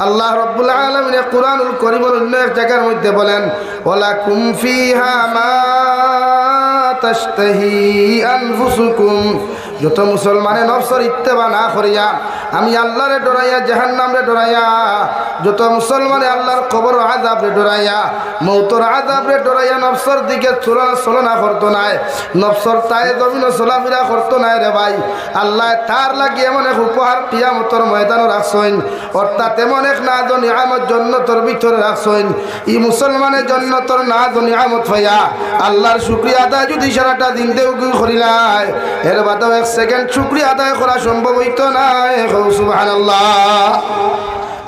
আল্লাহ রাব্বুল আলামিন কুরআনুল কারীমের অন্য এক জায়গার মধ্যে বলেন ওয়ালাকুম ফিহা মা তাশতাহি আনফুসুকুম যত মুসলমানে নফসের ইত্তেবা না করিয়া আমি আল্লাহরে ডরাইয়া জাহান্নামরে ডরাইয়া যত মুসলমানে আল্লাহর কবর আযাবরে ডরাইয়া মৌতর আযাবরে ডরাইয়া নফসের দিকে চলনা করতো নাই নফসের তায়ে জমিন চলাফেরা করতো নাই রে ভাই আল্লাহ তার লাগি এমন এক উপহার কিয়ামতের ময়দানে রাখছেন অর্থাৎ এমন এক নাজ ও নিয়ামত জান্নাতের ভিতরে রাখছেন এই মুসলমানের জান্নাতের নাজ ও নিয়ামত হইয়া আল্লাহর শুকরিয়া আদায় যদি সারাটা দিন দেও করিলাই এর বাদেও এক সেকেন্ড শুকরিয়া আদায় করা সম্ভব হইতো না সুবহানাল্লাহ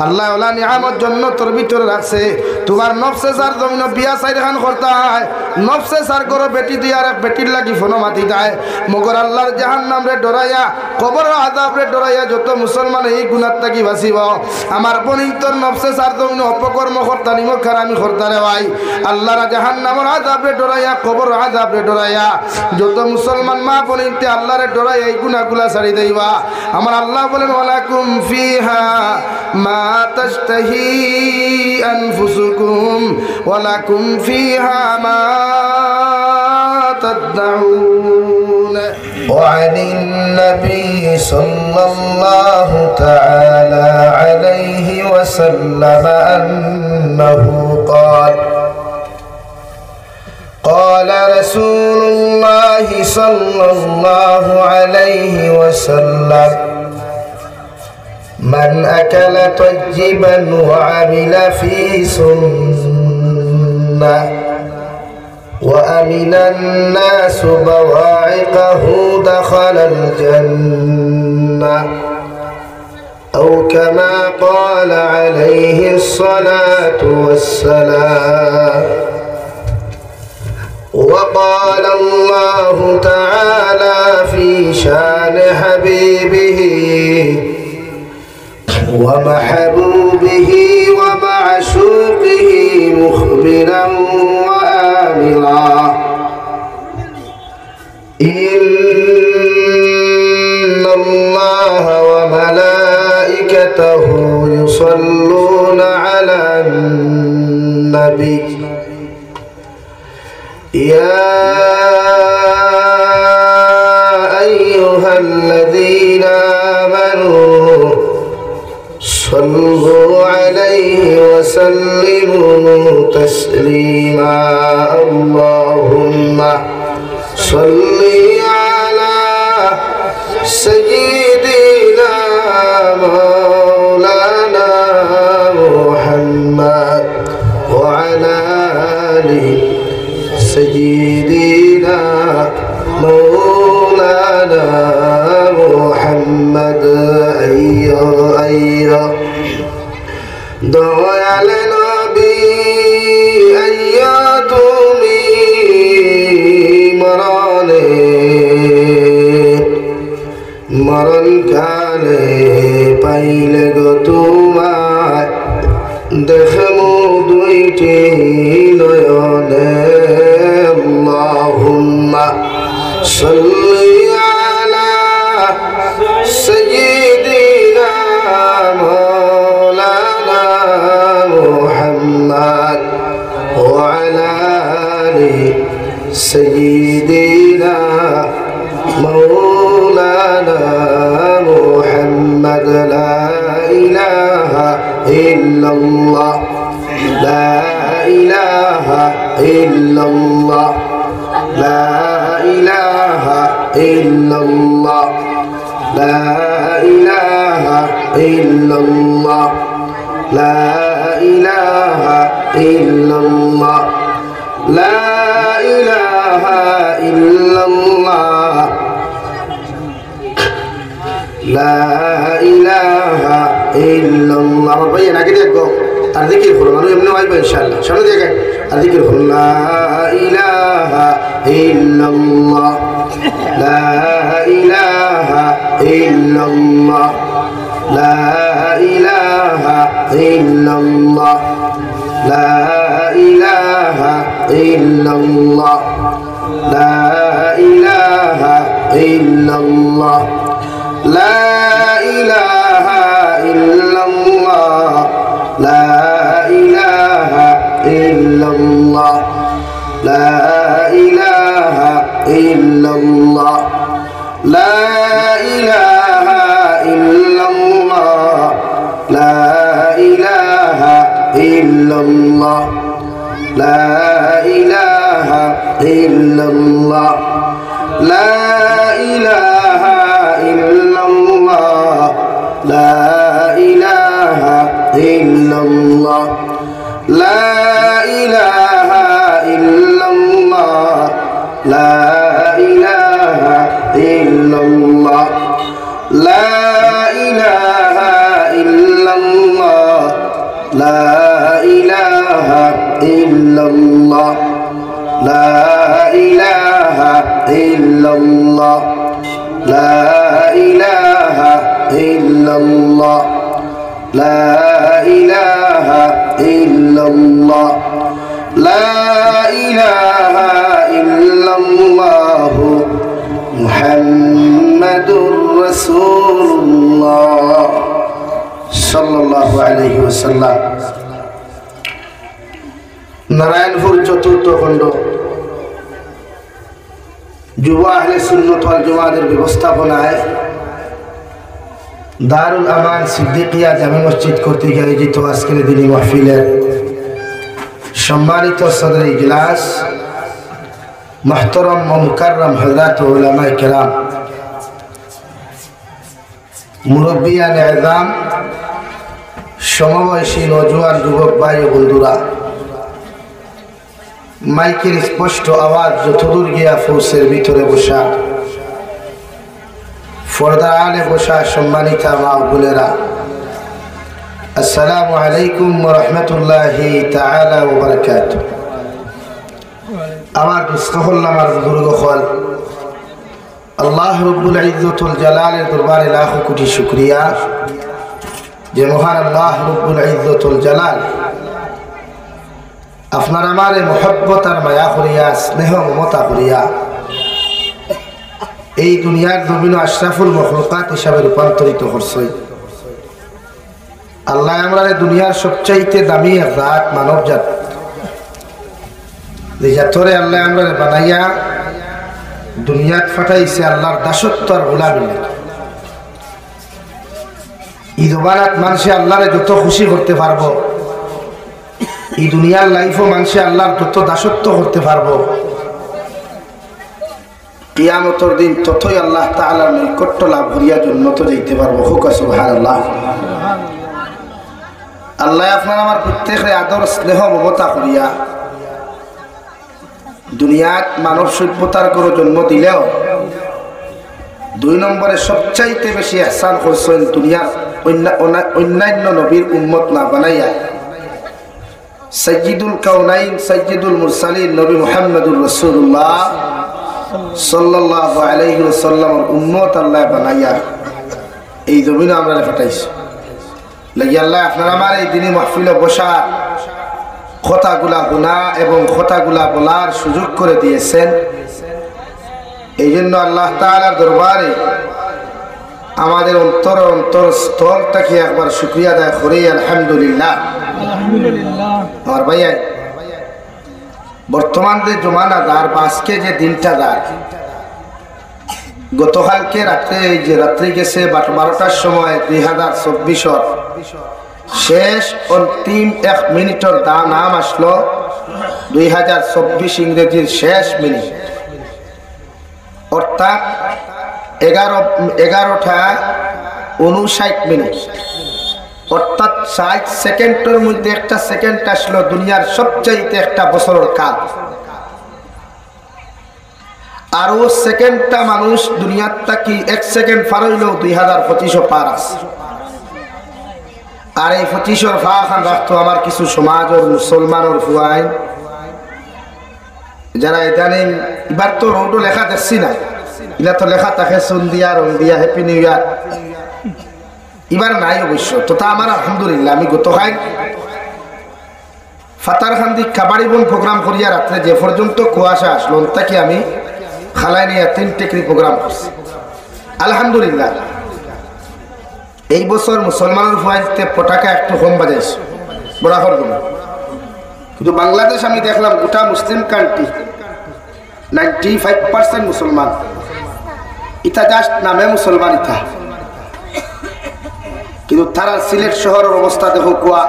আল্লাহ ওলা নিয়ামত জান্নাতের ভিতরে রাখছে তোমার নফসে সার জমিন বিয়া সাইরখান করতায় নফসে সার করো বেটি দিয়ে আর এক বেটির লাগি ফোনো মাতি দেয় মগর আল্লাহর জাহান্নামরে ডরাইয়া কবর আযাবরে ডরাইয়া যত মুসলমান এই গুনাহ থাকি বাঁচিব আমার বনিতর নফসে সার জমিন অপকর্ম করতা নিমক খারামি করতা রে ভাই আল্লাহর জাহান্নামের আযাবরে ডরাইয়া কবর আযাবরে ডরাইয়া যত মুসলমান মা বনিতে আল্লাহরে ডরাইয়া এই গুনাহগুলা ছাড়ি দেইবা আমার আল্লাহ বলেন ওয়ালাকুম ফিহা মা تشتهي أنفسكم ولكم فيها ما تدعون وعن النبي صلى الله تعالى عليه وسلم أنه قال رسول الله صلى الله عليه وسلم من أكل طيبا وعمل في سنة وأمن الناس بواعقه دخل الجنة أو كما قال عليه الصلاة والسلام وقال الله تعالى في شان حبيبه ومحبوبه ومعشوقه مخبرا وآمرا إن الله وملائكته يصلون على النبي يا أيها الذين آمنوا صلوا عليه وسلموا تسليما اللهم صل على سيدنا مولانا محمد وعلى آل سيدنا مولانا محمد أيها দয়াল নবী আইয়া তুমি মরণ কালে পাইলে গো তোমায় দেখমু দুইটি নয়নে আল্লাহুম্মা সাল্লি আলা সাইয়্যিদিনা محمد وعلى آل سيدنا مولانا محمد لا إله إلا الله لا إله إلا الله لا إله إلا الله لا إله إلا الله لا إله إلا الله لا إله إلا الله لا إله إلا الله ربنا كده يقول الذكر خلنا نحن نعيب إن شاء الله شنو ذيك الذكر خلنا لا إله إلا الله لا إله إلا الله لا إله إلا الله لا إله إلا الله لا إله إلا الله لا إله إلا الله ইল্লাল্লাহ লা ইলাহা ইল্লাল্লাহ লা ইলাহা ইল্লাল্লাহ লা ইলাহা ইল্লাল্লাহ লা ইলাহা ইল্লাল্লাহ লা ইলাহা ইল্লাল্লাহ লা ইলাহা ইল্লাল্লাহ লা ইলাহা ইল্লাল্লাহ লা ইলাহা ইল্লাল্লাহ লা ইলাহা ইল্লাল্লাহ লা ইলাহা ইল্লাল্লাহ লা ইলাহা ইল্লাল্লাহ মুহাম্মাদুর রাসূলুল্লাহ সাল্লাল্লাহু আলাইহি ওয়াসাল্লাম। নারায়ণপুর চতুর্থ খণ্ড যুব আহলে সুন্নাত ওয়াল জামাতের ব্যবস্থাপনায় দারুল আমান সিদ্দিকিয়া জামে মসজিদ কর্তৃক আয়োজিত আজকের দিনী মাহফিলের সম্মানিত সদর ইজলাস, মুহতারাম ও মুকাররম হযরত উলামায়ে কেরাম, মুরব্বিয়ান ইযাম, সমবয়সী নওজোয়ান যুবক ভাই ও বন্ধুরা, মাইকের স্পষ্ট আওয়াজ যতদূর গিয়া ফৌসের ভিতরে বসা, পর্দা আলে বসা সম্মানিতা মা ও বোনেরা, আসসালামু আলাইকুম ওয়া রাহমাতুল্লাহি তাআলা ওয়া বারাকাতুহু। আমার দুস্থহল আমার বুজুর্গখল, আল্লাহ রব্বুল ইজ্জতুল জালালের দরবারে লাখ কোটি শুকরিয়া যে মহান আল্লাহ রব্বুল ইজ্জতুল জালাল আপনার আমারে মহব্বত আর মায়া করিয়া স্নেহ মমতা করিয়া এই দুনিয়ার জমিন আশরাফুল মখলুকাত হিসাবে রূপান্তরিত করছে। আল্লাহ আমরা দুনিয়ার সবচাইতে দামি এক জাত, মানব জাত, যে জাতরে আল্লাহ আমরা বানাইয়া দুনিয়াত ফাটাইছে আল্লাহর দাসত্ব আর গোলামি। এই জবানাত মানুষে আল্লাহরে যত খুশি করতে পারবো, এই দুনিয়ার লাইফও মানুষে আল্লাহর যত দাসত্ব করতে পারবো, কিয়ামতের দিন ততই আল্লাহ তাআলার নৈকট্য লাভ করিয়া জন্নত যাইতে পারবো। হুক সুবহানাল্লাহ। আল্লাহ আপনার আমার প্রত্যেকের আদর স্নেহ মমতা করিয়া দুনিয়াত মানব সভ্যতার করে জন্ম দিলেও 2 নম্বরে সবচাইতে বেশি ইহসান করছেন দুনিয়ার অন্যান্য নবীর উম্মত না বানাইয়া সাইয়্যিদুল কাউনাইন সাইয়্যিদুল মুরসালিন নবী মুহাম্মদুর রাসূলুল্লাহ সাল্লাল্লাহু আলাইহি ওয়াসাল্লামের উম্মত আল্লাহ বানাইয়া এই জমিনে আমরা পাঠাইছি। লাগি আল্লাহ আপনারা আমার এই দিনে মাহফিলে বসা কথাগুলা গুনা এবং কথাগুলা বলার সুযোগ করে দিয়েছেন। এই জন্য আল্লাহ তাআলার দরবারে আমাদের অন্তর স্থল থেকে একবার শুকরিয়া আদায় করি আলহামদুলিল্লাহ। আমার ভাইয়া, বর্তমান যে জমানা দার বা আজকে যে দিনটা দার, গতকালকে রাত্রে এই যে রাত্রি গেছে 12টার সময় 2024 শেষ অন্তিম 1 মিনিটের নাম আসলো 2024 ইংরেজির শেষ মিনিট, অর্থাৎ 11টা 59 মিনিট, অর্থাৎ 60 সেকেন্ডের মধ্যে একটা সেকেন্ড আসলো দুনিয়ার সবচাইতে একটা বছরের কাল। আর ও সেকেন্ডটা মানুষ দুনিয়ার থাকি 1 সেকেন্ড পার হইলেও 2025 পার আছে। আর এই 25 ফা খান রাখতো আমার কিছু সমাজের মুসলমানের ফুয়াইন যারা ইদানিং এবার তো রোডও লেখা দেখছি না, এলা তো লেখা থাকে সন্ধিয়া রন্দিয়া হ্যাপি নিউ ইয়ার, এবার নাই অবশ্য। তো তা আমার আলহামদুলিল্লাহ, আমি গতকাল ফাতারখান্দি কাবাড়ি বন প্রোগ্রাম করিয়া রাত্রে যে পর্যন্ত কুয়াশা আসলো তাকে আমি খালাই নিয়ে 3 টেকরি প্রোগ্রাম করছি আলহামদুলিল্লাহ। এই বছর মুসলমানের ফুয়াইতে পটাকা একটু কম বাজাইছে বরাবর গুলো, কিন্তু বাংলাদেশ আমি দেখলাম গোটা মুসলিম কান্ট্রি 95% মুসলমান, ইটা জাস্ট নামে মুসলমান ইটা, কিন্তু তারা সিলেট শহরের অবস্থা দেখো কুয়া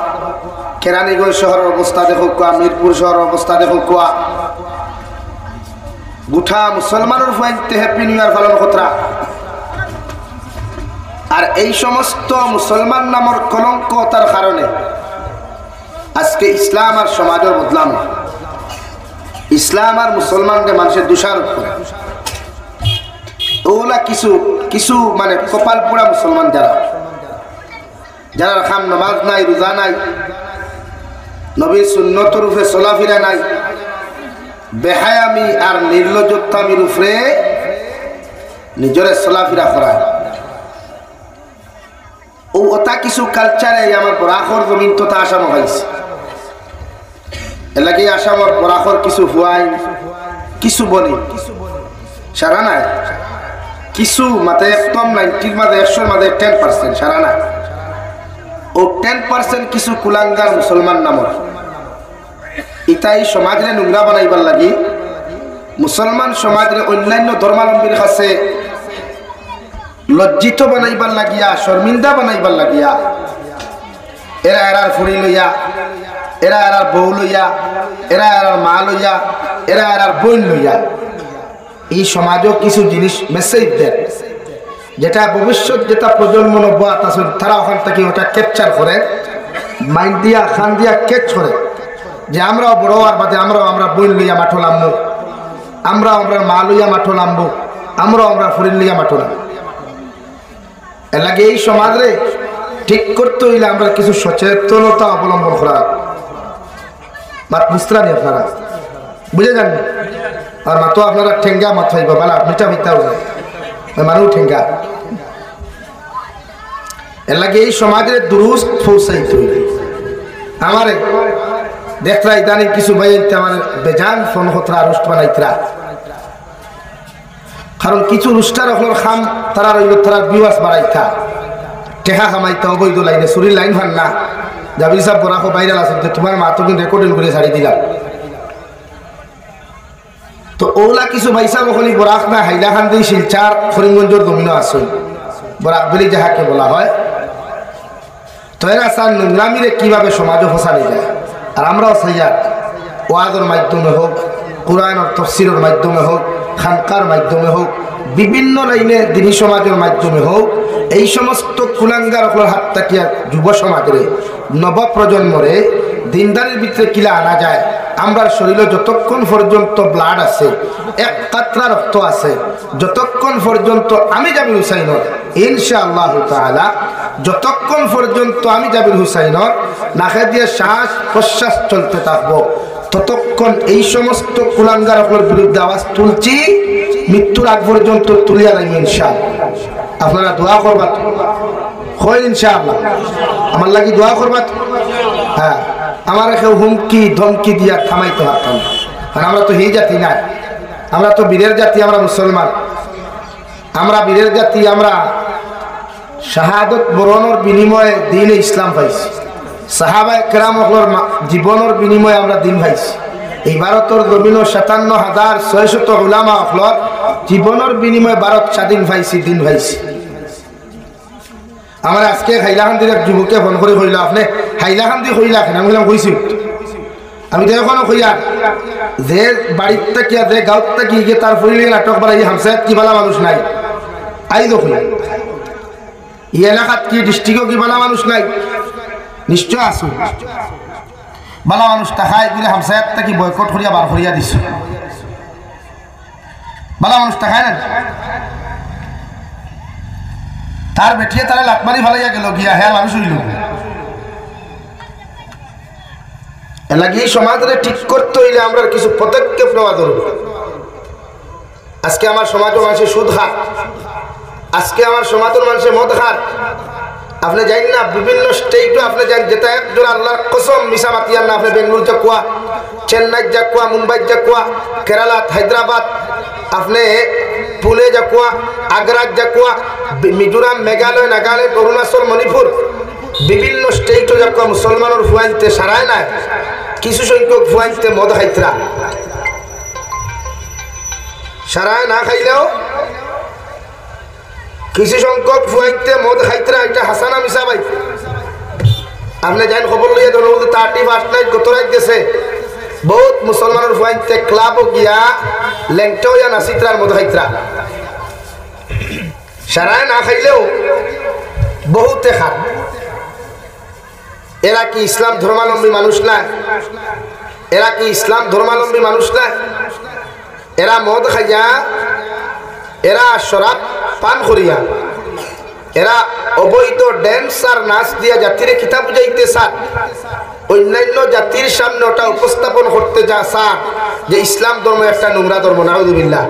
কেরানীগঞ্জ শহরের অবস্থা দেখো কোয়া, মিরপুর শহরের অবস্থা দেখো কোয়া, গোটা মুসলমানের ফাইতে হ্যাপি নিউ ইয়ার পালন করা। আর এই সমস্ত মুসলমান নামের কলঙ্কতার কারণে আজকে ইসলাম আর সমাজের বদলাম, ইসলাম আর মুসলমানকে মানুষের দোষারোপ করে। ওগুলা কিছু কিছু মানে কপাল পোড়া মুসলমান যারা খাম নামাজ নাই, রোজা নাই, নবীর সুন্নতের উপরে চলাফেরা নাই, বেহায়ামি আর নির্লজ্জতামির উপরে নিজরে চলাফেরা করা। ও ওটা কিছু কালচারে আমার বরাখর জমিন তো তা আসাম হয়েছে, এলাকি আসামর বরাখর কিছু হুয়াই কিছু বনি সারা নাই, কিছু মাতে একদম 90 মাঝে 100 মাঝে 10% সারা নাই। ও 10% কিছু কুলাঙ্গার মুসলমান নামর ইতাই সমাজে নোংরা বানাইবার লাগি, মুসলমান সমাজে অন্যান্য ধর্মাবলম্বীর কাছে লজ্জিত বানাইবার লাগিয়া, শর্মিন্দা বানাইবার লাগিয়া এরা এরার ফুড়ি লইয়া, এরা এরার বউ লইয়া, এরা এরার মা লইয়া, এরা এরার বোন লইয়া এই সমাজও কিছু জিনিস মেসেজ দেয়, যেটা ভবিষ্যৎ যেটা প্রজন্ম নব্বত আছে তারা ওখান থেকে ওটা ক্যাপচার করে, মাইন্ড দিয়া খান দিয়া ক্যাচ করে যে আমরাও বড় আর বাদে আমরাও আমরা বোন লইয়া মাঠো নামবো, আমরাও আমরা মা লইয়া মাঠো নামবো, আমরাও আমরা ফুরিন লইয়া মাঠো নামবো। এর লাগে এই সমাজে ঠিক করতে হইলে আমরা কিছু সচেতনতা অবলম্বন করা। মাত বুঝতে নেই আপনারা, বুঝে যান? আর মাতো আপনারা ঠেঙ্গা মাত হইব বালা মিঠা মিথ্যা মানুষ ঠেঙ্গা। এর লাগে এই সমাজের দুরুস্ত পৌঁছাইতে হইবে। আমারে দেখরা ইদানিং কিছু ভাই আমার বেজান ফোন হতরা রুষ্ট বানাইতরা, কারণ কিছু রুষ্টার হলোর খাম তারা রইল তারা বিওয়াস বাড়াইতা টেহা খামাইতা অবৈধ লাইনে চুরির লাইন ভান না যাবি সব বরাকো বাইরে আসতে তোমার মা তুমি রেকর্ডিং করে ছাড়ি দিলাম। তো ওলা কিছু বাইসা বখলি বরাক না হাইলাকান্দি শিলচার করিমগঞ্জের জমিনও আছে, বরাক বলি যাহাকে বলা হয়। তো এরা সার নোংরামিরে কিভাবে সমাজে ফসানি যায়। আর আমরাও সাইয়ার ওয়াজের মাধ্যমে হোক, কোরআনের তাফসীরের মাধ্যমে হোক, খানকার মাধ্যমে হোক, বিভিন্ন লাইনে দিনী সমাজের মাধ্যমে হোক, এই সমস্ত কুলাঙ্গার হাত তাকিয়া যুব সমাজের নব প্রজন্মরে দিনদারির ভিতরে কিলা আনা যায়। আমার শরীরে যতক্ষণ পর্যন্ত ব্লাড আছে, এক কাতরা রক্ত আছে, যতক্ষণ পর্যন্ত আমি জাবির হুসাইনর ইনশাআল্লাহ তাআলা, যতক্ষণ পর্যন্ত আমি জাবির হুসাইনর নাকে দিয়ে শ্বাস প্রশ্বাস চলতে থাকবো, ততক্ষণ এই সমস্ত কুলাঙ্গার বিরুদ্ধে আওয়াজ তুলছি, মৃত্যুর আগ পর্যন্ত তুলিয়া লাগবে ইনশাআল্লাহ। আপনারা দোয়া করবা হয় ইনশাআল্লাহ, আমার লাগি দোয়া করবা। হ্যাঁ, আমার কেউ হুমকি ধমকি দিয়া থামাইতে পারতাম, কারণ আমরা তো এই জাতি না, আমরা তো বীরের জাতি, আমরা মুসলমান, আমরা বীরের জাতি, আমরা শাহাদত বরণের বিনিময়ে দিন ইসলাম পাইছি, সাহাবায়ে কেরাম জীবনের বিনিময়ে আমরা দিন পাইছি। এই ভারতের জমিন 57,600 উলামা হলর জীবনের বিনিময়ে ভারত স্বাধীন পাইছি, দিন পাইছি। আমার আজকে হাইলাকান্দির এক যুবকে ফোন করে কইল, আপনি হাইলাকান্দি কইলা কেন? আমি বললাম কইছি, আমি তো এখনো কইয়া যে বাড়ির থেকে যে গাঁত থেকে গিয়ে তার ফুরিলে নাটক বাড়াই হামসায় কি বালা মানুষ নাই, আই দেখুন এই এলাকাত কি ডিস্ট্রিক্টও কি বালা মানুষ নাই? নিশ্চয় আসুন, বালা মানুষ টাকায় দিলে হামসায়াত থেকে বয়কট করিয়া বার করিয়া দিছ, বালা মানুষ টাকায় না। তার বেঠিয়ে তারা লাটমারি ভালাইয়া গেল গিয়া, হ্যাঁ মানুষ হইল। এলাকি সমাজে ঠিক করতে হইলে আমরা কিছু পদক্ষেপ নেওয়া দরকার। আজকে আমার সমাজের মানুষের সুদ খায়, আজকে আমার সমাজের মানুষের মদ খায়। আপনি জানেন না বিভিন্ন স্টেটও আপনি জানেন, যেটা একজন আল্লাহর কসম মিশা মাতিয়ার না, আপনি বেঙ্গলুর যা কুয়া, চেন্নাই যা কুয়া, মুম্বাই যা কুয়া, কেরালা, হায়দ্রাবাদ, আপনি পুনে যা কুয়া, আগ্রা যা কুয়া, মিজোরাম, মেঘালয়, নাগাল্যান্ড, অরুণাচল, মণিপুর, বিভিন্ন স্টেটও যা কুয়া মুসলমানের ফুয়াইতে সারায় নাই, কিছু সংখ্যক ফুয়াইতে মদ খাইতরা সারায় না খাইলেও কিছু সংখ্যক ফুয়াইতে মদ খাইতরা, এটা হাসানা মিশা ভাই। আপনি যাই খবর লইয়া ধরুন 31 নাইট গত রাত গেছে বহুত মুসলমানের ফুয়াইতে ক্লাবও গিয়া ল্যাংটাও ইয়া নাসিত্রার মতো খাইত্রা সারায় না খাইলেও বহুতে খান। এরা কি ইসলাম ধর্মাবলম্বী মানুষ না? এরা কি ইসলাম ধর্মাবলম্বী মানুষ না? এরা মদ খাইয়া, এরা শরাব পান করিয়া, এরা অবৈধ ড্যান্স আর নাচ দিয়া জাতিরে কিতাব বুঝাইতে চান, অন্যান্য জাতির সামনে ওটা উপস্থাপন করতে যা চান যে ইসলাম ধর্ম একটা নোংরা ধর্ম। নাউযুবিল্লাহ।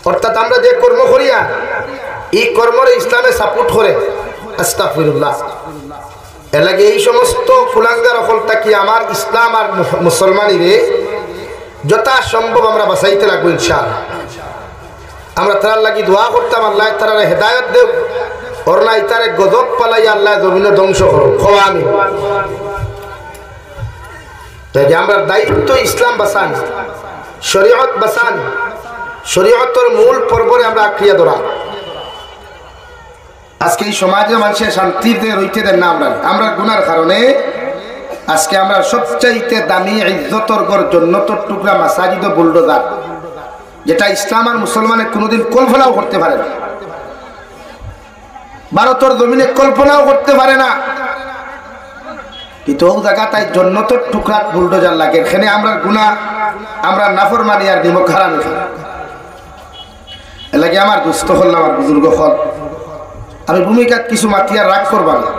অর্থাৎ আমরা যে কর্ম করিয়া এই কর্মরে ইসলামে সাপোর্ট করে। আস্তাগফিরুল্লাহ। এর লাগে এই সমস্ত কুলাঙ্গার অকলটা কি আমার ইসলাম আর মুসলমানিরে যথা সম্ভব আমরা বাঁচাইতে লাগবো ইনশাআল্লাহ। আমরা তার লাগি দোয়া করতাম, আল্লাহ তারা হেদায়ত দেব, ওর না ইতারে গজব পালাই আল্লাহ জমিনে ধ্বংস করো। আমি আমরা দায়িত্ব ইসলাম বাঁচান, শরীয়ত বাঁচান, শরীয়তের মূল পর্বরে আমরা আক্রিয়া ধরা। আজকে এই সমাজে মানুষের শান্তিতে রইতে দেন না। আমরা গুনার কারণে আজকে আমরা সবচাইতে দামি ইজ্জতর গড় জন্নতর টুকরা মাসাজিদ বুলডোজার, যেটা ইসলাম আর মুসলমানের কোনোদিন কল্পনাও করতে পারে না, ভারতের জমিনে কল্পনাও করতে পারে না। কিন্তু ও জায়গা তাই জন্নতর টুকরা বুলডোজার লাগে। এখানে আমরা গুনাহ, আমরা নাফরমানি আর নিমক হারামি খাই। এর লাগে আমার দুস্থ হল, আমার বুজুর্গ হল, আমি ভূমিকাত কিছু মাতিয়ার রাগ করবা না।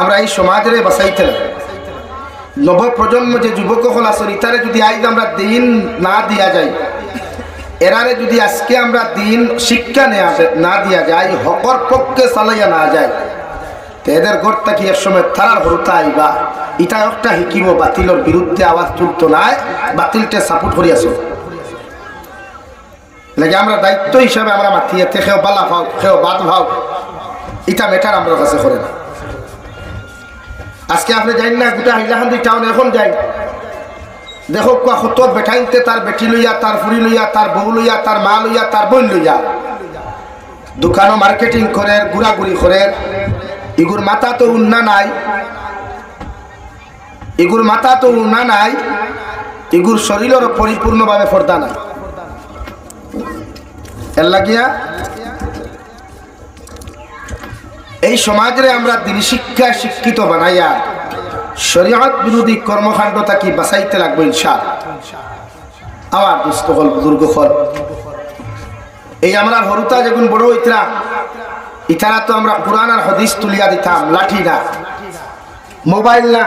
আমরা এই সমাজের বাঁচাইতে লাগে। নব প্রজন্ম যে যুবক হল আসল, ইতারে যদি আজ আমরা দিন না দিয়া যাই, এরারে যদি আজকে আমরা দিন শিক্ষা না দিয়া যায়, হকর পক্ষে চালাইয়া না যায়, তো এদের গড়টা কি এক সময় তারার হরতা আইবা, ইটা একটা শিকিব বাতিলের বিরুদ্ধে আওয়াজ তুলতো নাই, বাতিলটা সাপোর্ট করিয়াছ। লাগে আমরা দায়িত্ব হিসাবে আমরা মাতিয়ে খেয়েও বালা ভাও, খেয়েও বাদ ভাও, এটা মেটার আমরা কাছে করে না। আজকে আপনি যাই না গোটা হাইলাকান্দি টাউন এখন যাই, দেখো কত বেঠাইতে তার বেটি লইয়া, তার ফুরি লইয়া, তার বউ লইয়া, তার মা লইয়া, তার বোন লইয়া দোকানও মার্কেটিং করে, ঘুরাঘুরি করে। এগুর মাথা তো উন্না নাই, এগুর মাথা তো উন্না নাই, এগুর শরীরের পরিপূর্ণভাবে পর্দা নাই। এর লাগিয়া এই সমাজে আমরা দিন শিক্ষা শিক্ষিত বানাইয়া শরীয়ত বিরোধী কর্মকাণ্ড থাকি বাঁচাইতে লাগবে ইনশাআল্লাহ। আমার দুস্থ হল, বুজুর্গ হল, এই আমরা হরুতা যখন বড় হইতরা, ইতারা তো আমরা কোরআন আর হাদিস তুলিয়া দিতাম, লাঠি না, মোবাইল না,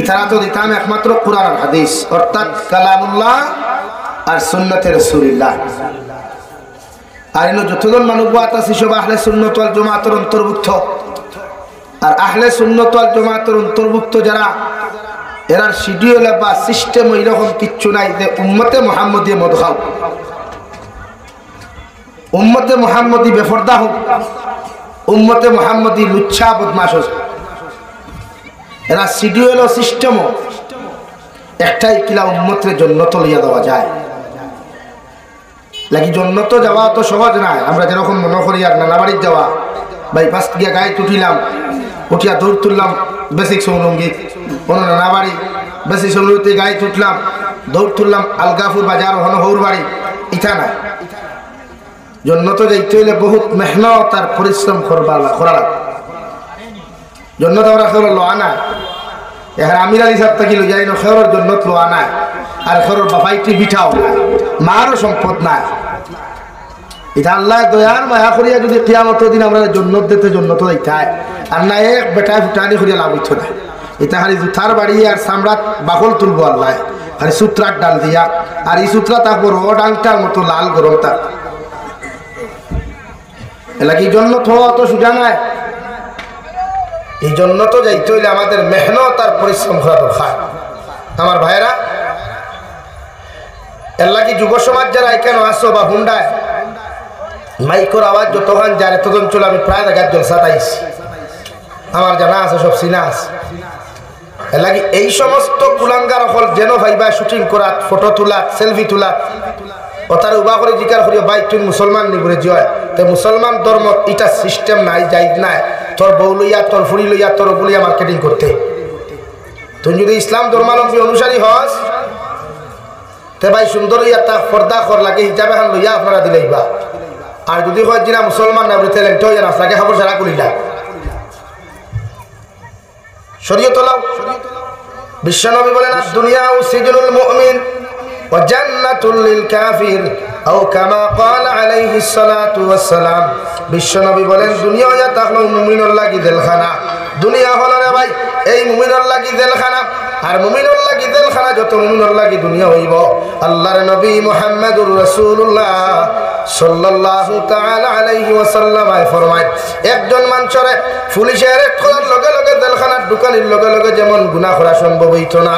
ইতারা তো দিতাম একমাত্র কোরআন আর হাদিস, অর্থাৎ কালামুল্লাহ আর সুন্নতে রাসূলুল্লাহ। আর এনে যতজন মানুষ আছে সব আহলে সুন্নাত ওয়াল জামাতের অন্তর্ভুক্ত। আর আহলে সুন্নাত ওয়াল জামাতের অন্তর্ভুক্ত যারা, এরার শিডিউল বা সিস্টেম এরকম কিচ্ছু নাই যে উম্মতে মুহাম্মদী মদ খাও, উম্মতে মুহাম্মদী বেফরদা হোক, উম্মতে মুহাম্মদী লুচ্ছা বদমাশ হোক। এরা শিডিউল ও সিস্টেমও একটাই, কিলা উম্মতের জন্নত লইয়া দেওয়া যায়। লাগি জন্নত যাওয়া তো সহজ নাই। আমরা যেরকম মনে করি আর নানাবাড়ির যাওয়া, বাইপাস গিয়া গায়ে উঠিলাম, উঠিয়া দৌড় তুললাম বেসিক সৌরঙ্গীত, কোনো নানাবাড়ি বেসিক সৌরঙ্গীতে গায়ে উঠলাম, দৌড় তুললাম আলগাপুর বাজার হন হৌর বাড়ি, ইটা নাই। জন্নত যাইতে হইলে বহুত মেহনত আর পরিশ্রম করা লাগে। জন্নত আমরা খেয়ে লোয়া নাই, এখন আমির আলী সাহেব থাকি লই যাই না, খেয়ের জন্নত লোয়া নাই। আর খেয়ের বাবাইটি বিঠাও নাই, মারও সম্পদ নাই। এটা আল্লাহ দয়ার মায়া করিয়া যদি কিয়ামতের দিন আমরা জন্নত দিতে, জন্নত যাইতাই। আর না এক বেটায় ফুটানি করিয়া লাভ হইতো না। এটা খালি জুথার বাড়ি আর চামড়াত বাকল তুলবো আল্লাহ, খালি সূত্রার ডাল দিয়া। আর এই সূত্রা থাকবো রড আংটার মতো লাল গরম থাক। এলাকা এই জন্নত হওয়া তো সুজা নাই। এই জন্য তো যাইতে হইলে আমাদের মেহনত আর পরিশ্রম করা দরকার। আমার ভাইয়েরা, এর লাগি যুব সমাজ যারা এখানে আসো বা হুন্ডায় মাইকোর আওয়াজ যতক্ষণ যায় তখন চলে, আমি প্রায় জায়গায় জলসা পাইছি, আমার জানা আছে, সব চিনা আছে। এর লাগি এই সমস্ত কুলাঙ্গার অকল যেন ভাইবা শুটিং করা, ফটো তোলা, সেলফি তোলা, ও তার উবা করে জিকার করিও ভাই তুই মুসলমান নিগুড়ে জয়। তো মুসলমান ধর্ম এটা সিস্টেম নাই, যাই নাই। তোর বউ লইয়া তোর ফুড়ি লইয়া তোর বলিয়া মার্কেটিং করতে। তুই যদি ইসলাম ধর্মাবলম্বী অনুসারী হস তে ভাই সুন্দর হইয়া তা পর্দা কর লাগে হিজাব এখন লইয়া আপনারা দিলেইবা। আর যদি হয় যিনা মুসলমান না বলতে লেংটা হইয়া নাচলাকে খাবার সারা করিলা শরীয়ত লাও। বিশ্বনবী বলেন দুনিয়া ও সিজনুল মুমিন ওয়া জান্নাতুল লিল কাফির আও কামা ক্বালা আলাইহিস সালাতু ওয়াস সালাম। বিশ্বনবী বলেন দুনিয়া হইয়া তাহলে মুমিনের লাগি জেলখানা। দুনিয়া হলো রে ভাই এই মুমিনের লাগি জেলখানা। আর মুমিনের লাগি জেলখানা যত মুমিনের লাগি দুনিয়া হইব। আল্লাহর নবী মুহাম্মদুর রাসূলুল্লাহ সাল্লাল্লাহু তাআলা আলাইহি ওয়াসাল্লাম ফরমায় একজন মানুষের পুলিশে অ্যারেস্ট করার লগে লগে জেলখানার ঢুকানির লগে লগে যেমন গুনাহ করা সম্ভব হইতো না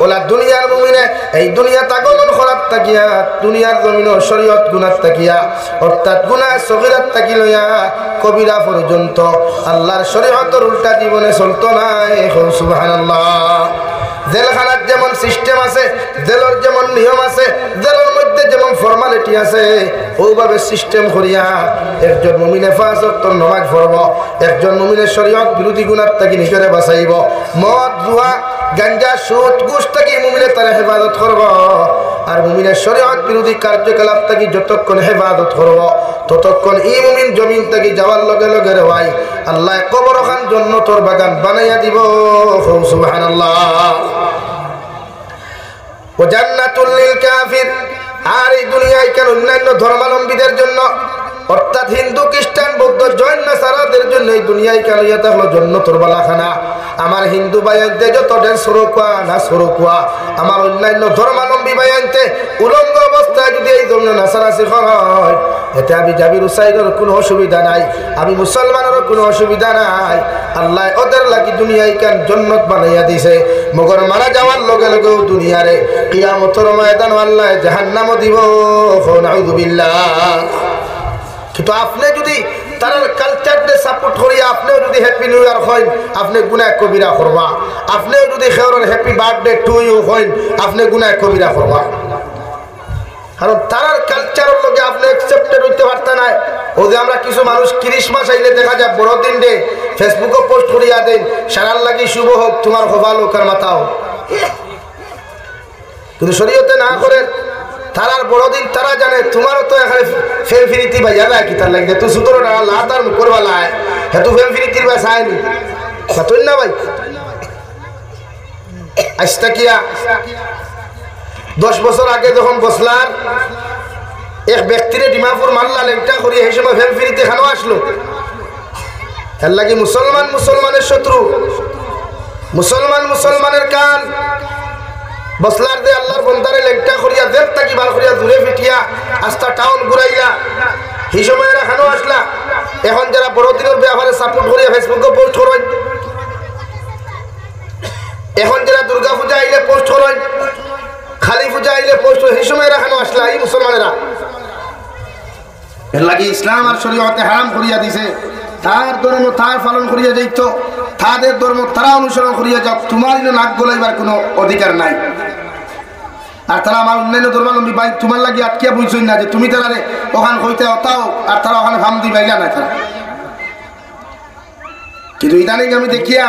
ওলা দুনিয়ার মুমিনে এই দুনিয়া তাগমন করার তাকিয়া দুনিয়ার জমিন শরীয়ত গুনাহ তাকিয়া অর্থাৎ গুনাহ সগীরাত তাকি লইয়া কবিরা পর্যন্ত আল্লাহর শরীয়তের উল্টা জীবনে চলতো না। সুবহানাল্লাহ। জেলখানার যেমন সিস্টেম আছে, জেলের যেমন নিয়ম আছে, জেলের মধ্যে যেমন ফর্মালিটি আছে, ওইভাবে সিস্টেম করিয়া একজন মুমিনে 5 ওয়াক্ত নামাজ পড়ব, একজন মুমিনের শরীয়ত বিরোধী গুনাহ থেকে নিজেরে বাঁচাইব। মদ জুয়া গাঞ্জা সুদ ঘুষ থেকে মুমিনে তারা হেফাজত করব। আর মুমিনের শরীয়ত বিরোধী কার্যকলাপ থেকে যতক্ষণ হেফাজত করব ততক্ষণ এই মুমিন জমিন থেকে যাওয়ার লগে লগে রে ভাই আল্লাহ কবরখান জান্নাতের বাগান বানাইয়া দিব। সুবহানাল্লাহ। ও জান্নাতুল লিল কাফির। আর এই দুনিয়ায় কেন অন্যান্য ধর্মাবলম্বীদের জন্য অর্থাৎ হিন্দু খ্রিস্টান বৌদ্ধ জৈন নাসারাদের জন্য এই দুনিয়ায় কেন এটা হলো জান্নাতের বালাখানা। আমার হিন্দু ভাইয়ানতে যত ডেন সরকুয়া না সরকুয়া আমার অন্যান্য ধর্মাবলম্বী ভাইয়ানতে উলঙ্গ অবস্থায় যদি এই জন্য নাসারাসি হয় এতে আমি জাবির হুসাইনের কোনো অসুবিধা নাই, আমি মুসলমানেরও কোনো অসুবিধা নাই। আল্লাহ ওদের লাগি দুনিয়ায় কেন জান্নাত বানাইয়া দিছে। মগর মারা যাওয়ার লগে লগেও দুনিয়ারে কিয়ামতের ময়দান আল্লাহ জাহান্নামও দিব। নাউযুবিল্লাহ। কিন্তু আপনি যদি তার কালচারকে সাপোর্ট করিয়া আপনিও যদি হ্যাপি নিউ ইয়ার হইন আপনি গুনাহ কবিরা করবা। আপনিও যদি খেওরের হ্যাপি বার্থডে টু ইউ হইন আপনি গুনাহ কবিরা করবা। কারণ তার কালচারের লগে আপনি অ্যাকসেপ্টেড হইতে পারতেন না। ও যে আমরা কিছু মানুষ ক্রিসমাস আইলে দেখা যায় বড়দিন ডে ফেসবুকে পোস্ট করিয়া দেন সারার লাগি শুভ হোক তোমার খোবা লোকের মাথাও। কিন্তু শরীয়তে না করে তারার বড়দিন তারা জানে তোমারও তো এখানে ফেল ফিরিতি বা যাবে কি তার লাগে তুই সুতরাং টাকা লাতার করবা লাই হ্যাঁ তুই ফেল ফিরিতির বা চায়নি সতই না ভাই। আজটা কিয়া 10 বছর আগে যখন বসলার এক ব্যক্তিরে ডিমাপুর মারলা লেংটা করিয়া সেই সময় ফেল ফিরিতে খানো আসলো। এর লাগে মুসলমান মুসলমানের শত্রু, মুসলমান মুসলমানের কান। বসলার দে আল্লাহর বন্দারে লেংটা করিয়া জেল থাকি বার করিয়া দূরে ফিটিয়া আস্তা টাউন ঘুরাইলা সেই সময় এরা খানো আসলা। এখন যারা বড়দিনের ব্যাপারে সাপোর্ট করিয়া ফেসবুকে পোস্ট করেন, এখন যারা দুর্গা পূজা আইলে পোস্ট করেন, খালি পূজা আইলে পোস্ট সেই সময় এরা খানো আসলা এই মুসলমানেরা। এর লাগে ইসলাম আর শরীয়তে হারাম করিয়া দিছে। তার ধর্ম তার পালন করিয়া যাইতো, তাদের ধর্ম তারা অনুসরণ করিয়া যাও, তোমার নাক গলাইবার কোনো অধিকার নাই। আর তারা আমার অন্যান্য ধর্মাবলম্বী ভাই তোমার লাগে আটকিয়া বুঝছই না যে তুমি তারা ওখান হইতে অতাও আর তারা ওখানে ফাম দি বাইলা না তারা। কিন্তু ইদানিং আমি দেখিয়া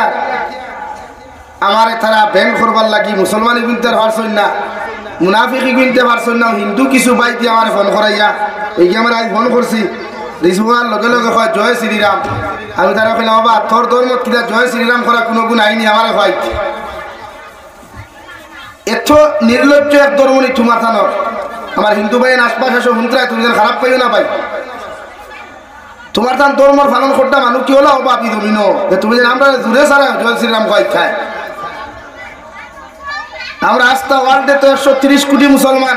আমার তারা ব্যাংক করবার লাগি মুসলমানই কিনতে পারছই না, মুনাফিকি কিনতে পারছই না। হিন্দু কিছু ভাই দিয়ে আমার ফোন করাইয়া এই যে আমার আজ ফোন করছি রিসুয়ার লগে লগে হয় জয় শ্রীরাম। আমি তারা কইলাম বাবা তোর ধর্ম কিনা জয় শ্রীরাম করা কোনো গুণ আইনি আমার হয়। এত নির্লজ্জ এক ধর্ম নি তোমার থানোর। আমার হিন্দু ভাইয়ের আশপাশ আসো হুন্ত্রায় তুমি যেন খারাপ পাইও না ভাই। তোমার তান ধর্মর পালন করতে মানুষ কি হলো বাপি তুমি নো তুমি যেন আমরা জুড়ে সারা জয় শ্রীরাম কয় খায়। আমরা আস্থা ওয়ার্ল্ডে তো 130 কোটি মুসলমান,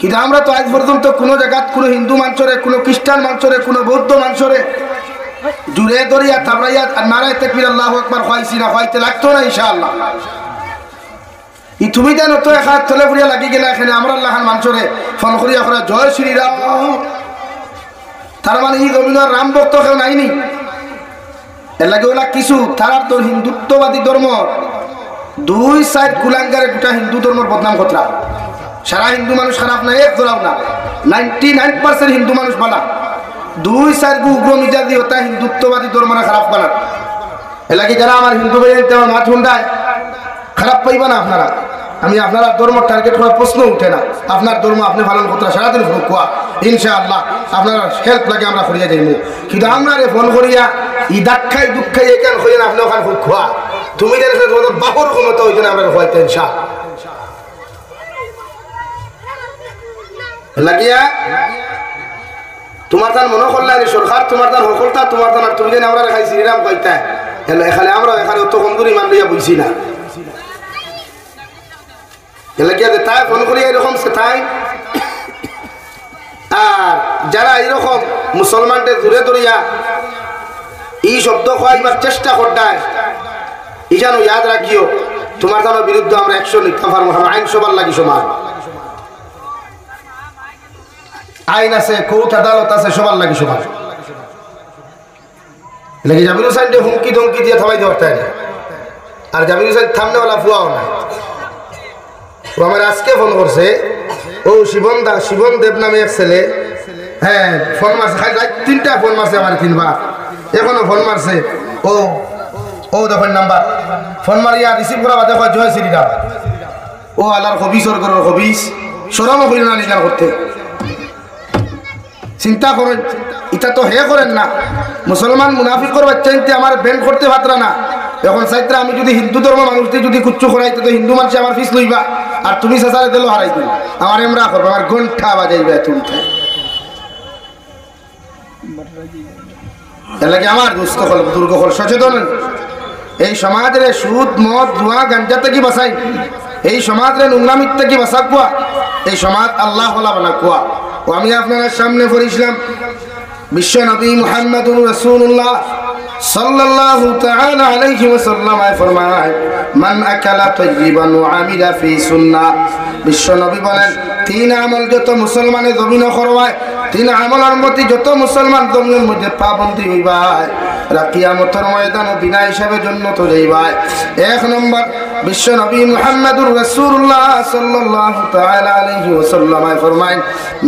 কিন্তু আমরা তো আজ পর্যন্ত কোনো জায়গাত কোনো হিন্দু মানুষরে কোনো খ্রিস্টান মানুষরে কোনো বৌদ্ধ মানুষরে জুড়ে ধরিয়া থাবড়াইয়া আর নারায় তাকবীর আল্লাহু আকবার খাইছি না, খাইতে লাগতো না ইনশাআল্লাহ। ই তুমি জানো তো এক হাত তলে ফুরিয়া লাগি গেলে এখানে আমরা আল্লাহ মানুষরে ফোন করিয়া করে জয় শ্রীরাম। তার মানে ই রবীন্দ্র রাম ভক্ত কেউ নাইনি। এর লাগে ওলা কিছু তারা তো হিন্দুত্ববাদী ধর্ম 2 সাইড কুলাঙ্গারে গোটা হিন্দু ধর্মের বদনাম খতরা। সারা হিন্দু মানুষ খারাপ না, এক ধরাও না, 99% হিন্দু মানুষ বলা। দুই চার গু উগ্র মিজাজি ওটা হিন্দুত্ববাদী ধর্ম না খারাপ বানার এলাকি যারা আমার হিন্দু ভাই আমার মাছ হুন্ডায় খারাপ পাইবা না আপনারা আমি আপনারা ধর্ম টার্গেট করার প্রশ্ন উঠে না আপনার ধর্ম আপনি পালন করতে সারাদিন কোয়া ইনশাআল্লাহ আপনার হেল্প লাগে আমরা করিয়া যাইব কিন্তু আমরা ফোন করিয়া ই দাক্ষাই দুঃখাই এখান হইয়া না আপনি ওখানে খোয়া তুমি যেন তোমাদের বাপর ক্ষমতা ওই জন্য আমরা হয়তো ইনশা লাগিয়া তোমার তার মনে করলে সরকার তোমার তার হকলতা তোমার তার তুমি যেন আমরা খাইছি এরাম কইতা এখানে আমরা এখানে অত কম দূর ইমান লইয়া বুঝছি না এলাকিয়া তাই ফোন করিয়া এরকম সে তাই আর যারা এইরকম মুসলমানদের দূরে দূরিয়া এই শব্দ খাইবার চেষ্টা করতায় ই যেন ইয়াদ রাখিও তোমার তার বিরুদ্ধে আমরা অ্যাকশন নিতে পারবো আইন সবার লাগি সমান আইন আছে কোর্ট আদালত আছে সবার লাগি সমান লেগে জাবির হোসেন হুমকি ধমকি দিয়ে থামাই দেওয়ার তাই না আর জাবির হোসেন থামনেওয়ালা ফুয়াও না ও আমার আজকে ফোন করছে ও শিবন দেব নামে এক ছেলে হ্যাঁ ফোন মারছে খালি তিনটা ফোন মারছে আমার তিনবার এখনো ফোন মারছে ও ও দেখেন নাম্বার ফোন মারিয়া রিসিভ করা বাদে জয় শ্রীরাম ও আল্লাহর হবিসর করো হবিস সরমও করিল না নিজের করতে চিন্তা করেন এটা তো হে করেন না মুসলমান মুনাফিকর বাচ্চা ইনতে আমার ব্যান করতে পাত্রা না এখন চাইতে আমি যদি হিন্দু ধর্ম মানুষদের যদি কুচ্ছু করাইতে তো হিন্দু মানুষ আমার ফিস লইবা আর তুমি সাসারে দিল হারাই দিল আমার এমরা করবো আমার ঘন্টা বাজাইবে তুমি এলাকি আমার দুস্থ হল দুর্গ হল সচেতন এই সমাজের সুদ মদ ধোঁয়া গাঞ্জা থেকে বাঁচাই এই সমাজের নোংরামিত থেকে বাঁচা কুয়া এই সমাজ আল্লাহ বানা কুয়া ও আমি আপনার সামনে পড়েছিলাম বিশ্ব নবী মুহাম্মদুর রাসূলুল্লাহ সাল্লাল্লাহু তাআলা আলাইহি ওয়াসাল্লাম ফরমায় মান আকালা তাইয়িবান ওয়া আমিলা ফি সুন্নাহ বিশ্ব নবী বলেন তিন আমল যত মুসলমানে জমিন করবায় তিন আমলের মধ্যে যত মুসলমান জমিনের মধ্যে পাবন্দী হইবায় কিয়ামতের ময়দানে বিনা হিসাবে জান্নাত যাইবায় এক নম্বর বিশ্ব নবী মুহাম্মদুর রাসূলুল্লাহ সাল্লাল্লাহু তাআলা আলাইহি ওয়াসাল্লাম ফরমায়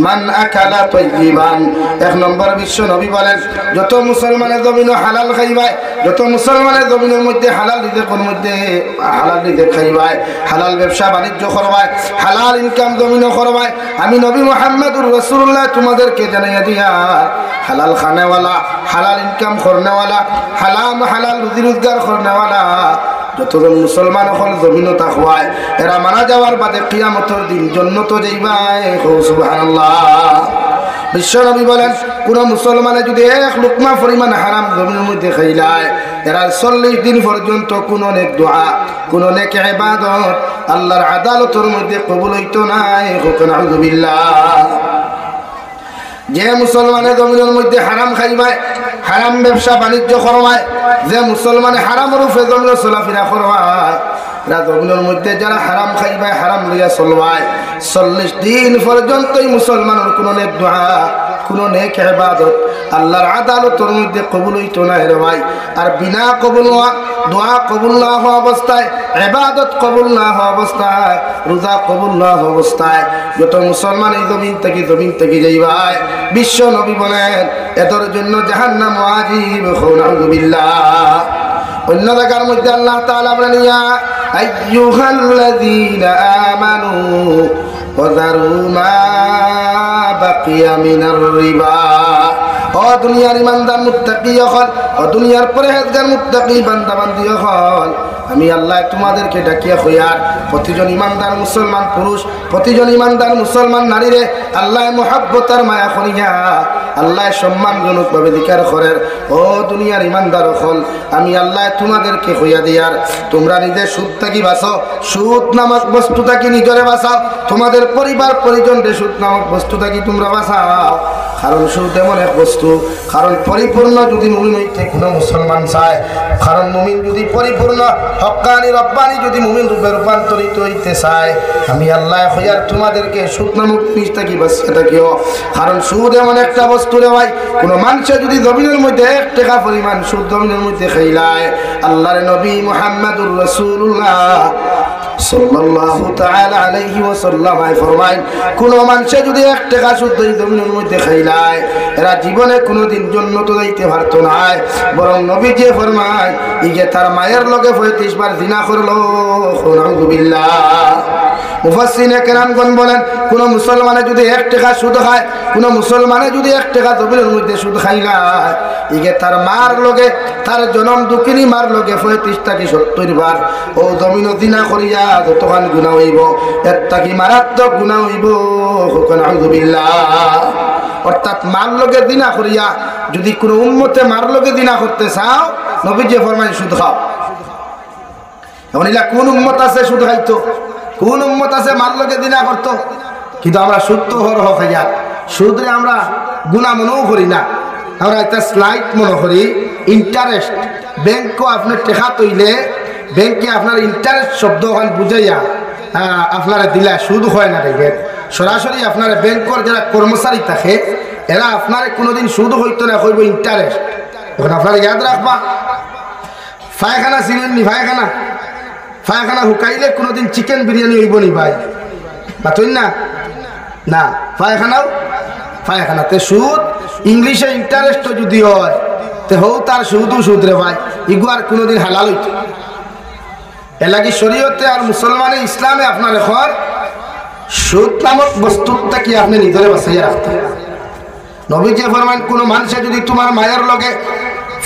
মান আকালা তাইয়িবান এক নম্বর বিশ্ব নবী বলেন যত মুসলমানের জমিন হালাল খাইবায় যত মুসলমানের জমিনের মধ্যে হালাল রিজিকের মধ্যে হালাল রিজিক খাইবায় হালাল ব্যবসা বাণিজ্য করবায় হালাল ইনকাম জমিন করবায় আমি নবী মুহাম্মদুর রাসূলুল্লাহ তোমাদেরকে জানাইয়া দিয়া হালাল খানেওয়ালা হালাল ইনকাম করনেওয়ালা হালাল রুজি রোজগার করনেওয়ালা যতজন মুসলমান হল জমিন তাকওয়ায় এরা মারা যাওয়ার বাদে কিয়ামতের দিন জান্নাত যাইবায় সুবহানাল্লাহ বিশ্ব নবী বলেন কোন মুসলমানে যদি এক লুকমা পরিমাণ হারাম জমিনের মধ্যে খাইলায় এরা 40 দিন পর্যন্ত কোন নেক দোয়া কোন নেক ইবাদত আল্লাহর আদালতের মধ্যে কবুল হইতো না নাউযুবিল্লাহ যে মুসলমানে জমিনের মধ্যে হারাম খাইবায় হারাম ব্যবসা বাণিজ্য করবায় যে মুসলমানে হারাম রূপে জমিন চলাফেরা করবায় জমিনের মধ্যে যারা হারাম খাইবায় হারাম লইয়া চলবায় 40 দিন পর্যন্তই মুসলমানের কোন নেক দোয়া কোন নেক ইবাদত আল্লাহর আদালতের মধ্যে কবুল হইতো না রে ভাই আর বিনা কবুল হওয়া দোয়া কবুল না হওয়া অবস্থায় ইবাদত কবুল না হওয়া অবস্থায় রোজা কবুল না হওয়া অবস্থায় যত মুসলমান এই জমিন থেকে যাইবায় বিশ্ব নবী বলেন এদের জন্য জাহান্নাম ওয়াজিব নাউযুবিল্লাহ অন্য জায়গার মধ্যে আল্লাহ তাআলা বলেন ইয়া আইয়ুহাল্লাযীনা আমানু ওয়াযারু মা বাকিয়া মিনার রিবা ও দুনিয়ার ইমানদার মুত্তাকি হল ও দুনিয়ার পরহেজগার মুত্তাকি বান্দা বান্দি হল আমি আল্লাহ তোমাদেরকে ডাকিয়া কইয়ার প্রতিজন ইমানদার মুসলমান পুরুষ প্রতিজন ইমানদার মুসলমান নারীরে আল্লাহ মুহাব্বত আর মায়া করিয়া আল্লাহ সম্মানজনক ভাবে দিকার করেন ও দুনিয়ার ইমানদার হল আমি আল্লাহ তোমাদেরকে কইয়া দিয়ার তোমরা নিজের সুদ থাকি বাঁচো সুদ নামক বস্তু থাকি নিজরে বাঁচাও তোমাদের পরিবার পরিজনরে সুদ নামক বস্তু থাকি তোমরা বাঁচাও কারণ সুদ এমন এক বস্তু কারণ পরিপূর্ণ যদি মুমিন হইতে কোনো মুসলমান চায় কারণ মুমিন যদি পরিপূর্ণ হক্কানি রব্বানি যদি মুমিন রূপে রূপান্তরিত হইতে চায় আমি আল্লাহ কইয়ার তোমাদেরকে সুদ নামক জিনিস থাকি বাঁচিয়ে থাকিও কারণ সুদ এমন একটা বস্তু রে ভাই কোনো মানুষ যদি জমিনের মধ্যে 1 টাকা পরিমাণ সুদ জমিনের মধ্যে খাইলায় আল্লাহর নবী মুহাম্মদুর রাসূলুল্লাহ সাল্লাল্লাহু তাআলা আলাইহি ওয়াসাল্লাম ফরমায় কোন মানুষে যদি 1 টাকা শুদ্ধ এই জমিনের মধ্যে খাইলায় এরা জীবনে কোনোদিন জান্নাতে যাইতে পারতো না, বরং নবীজি ফরমায় ইগে তার মায়ের লগে 35 বার জিনা করলো। নাউযুবিল্লাহ। মুফাসসিরিনে কেরামগণ বলেন কোন মুসলমানে যদি 1 টাকা সুদ খায়, কোন মুসলমানে যদি 1 টাকা জমিনের মধ্যে সুদ খাইলায় ইগে তার মার লগে, তার জনম দুঃখিনী মার লগে 35 থেকে 70 বার ও জমিন জিনা করিয়া যতখান গুনাহ হইব এর থাকি মারাত্মক গুনাহ হইব। নাউযুবিল্লাহ। অর্থাৎ মার লগে জিনা করিয়া যদি কোনো উম্মতে মার লগে জিনা করতে চাও নবীজি ফরমায় সুদ খাও। এখন এলা কোন উম্মত আছে সুদ খাইতো, কোন উম্মত আছে মার লগে জিনা করতো? কিন্তু আমরা সুদ তো হরহ খাইয়া, সুদরে আমরা গুনাহ মনেও করি না, আমরা একটা স্লাইট মনে করি। ইন্টারেস্ট ব্যাংকও আপনার টেকা তৈলে ব্যাংকে আপনার ইন্টারেস্ট শব্দ ওখান বুঝাইয়া আপনারা দিলা সুদ হয় না। দেখবেন সরাসরি আপনার ব্যাংকর যারা কর্মচারী থাকে এরা আপনার কোনোদিন সুদ হইতো না, হইব ইন্টারেস্ট। এখন আপনারা ইয়াদ রাখবা, ফায়খানা চিনেন নি? ফায়খানা ফায়খানা হুকাইলে কোনোদিন চিকেন বিরিয়ানি হইব নি ভাই? বাতই না না, ফায়খানাও ফায়খানাতে সুদ। ইংলিশে ইন্টারেস্ট যদি হয় তে হৌ তার সুদও সুদ রে ভাই, ইগু আর কোনোদিন হালাল হইতো এলাকি শরীয়তে আর মুসলমানে ইসলামে আপনার এখন সুদ নামক বস্তুটা কি আপনি নিজরে বাঁচাইয়া রাখতে। নবীজি ফরমান কোন মানুষে যদি তোমার মায়ের লগে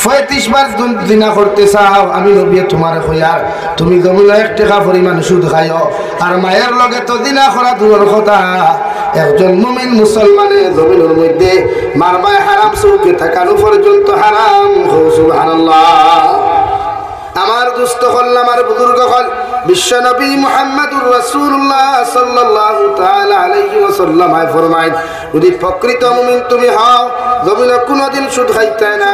35 বার জিনা করতে চাও আমি নবী তোমার কইয়ার তুমি জমিনে 1 টাকা পরিমাণ সুদ খাইও। আর মায়ের লগে তো জিনা করা দূরের কথা, একজন মুমিন মুসলমানের জমিনের মধ্যে মারবায় হারাম চৌকে থাকানো পর্যন্ত হারাম। সুবহানাল্লাহ। আমার দুস্থ হল, আমার বুজুর্গ হল বিশ্ব নবী মুহাম্মদুর রাসূলুল্লাহ সাল্লাল্লাহু তাআলা আলাইহি ওয়াসাল্লাম ফরমায় যদি প্রকৃত মুমিন তুমি হও জমিনে কোনোদিন সুদ খাইতে না।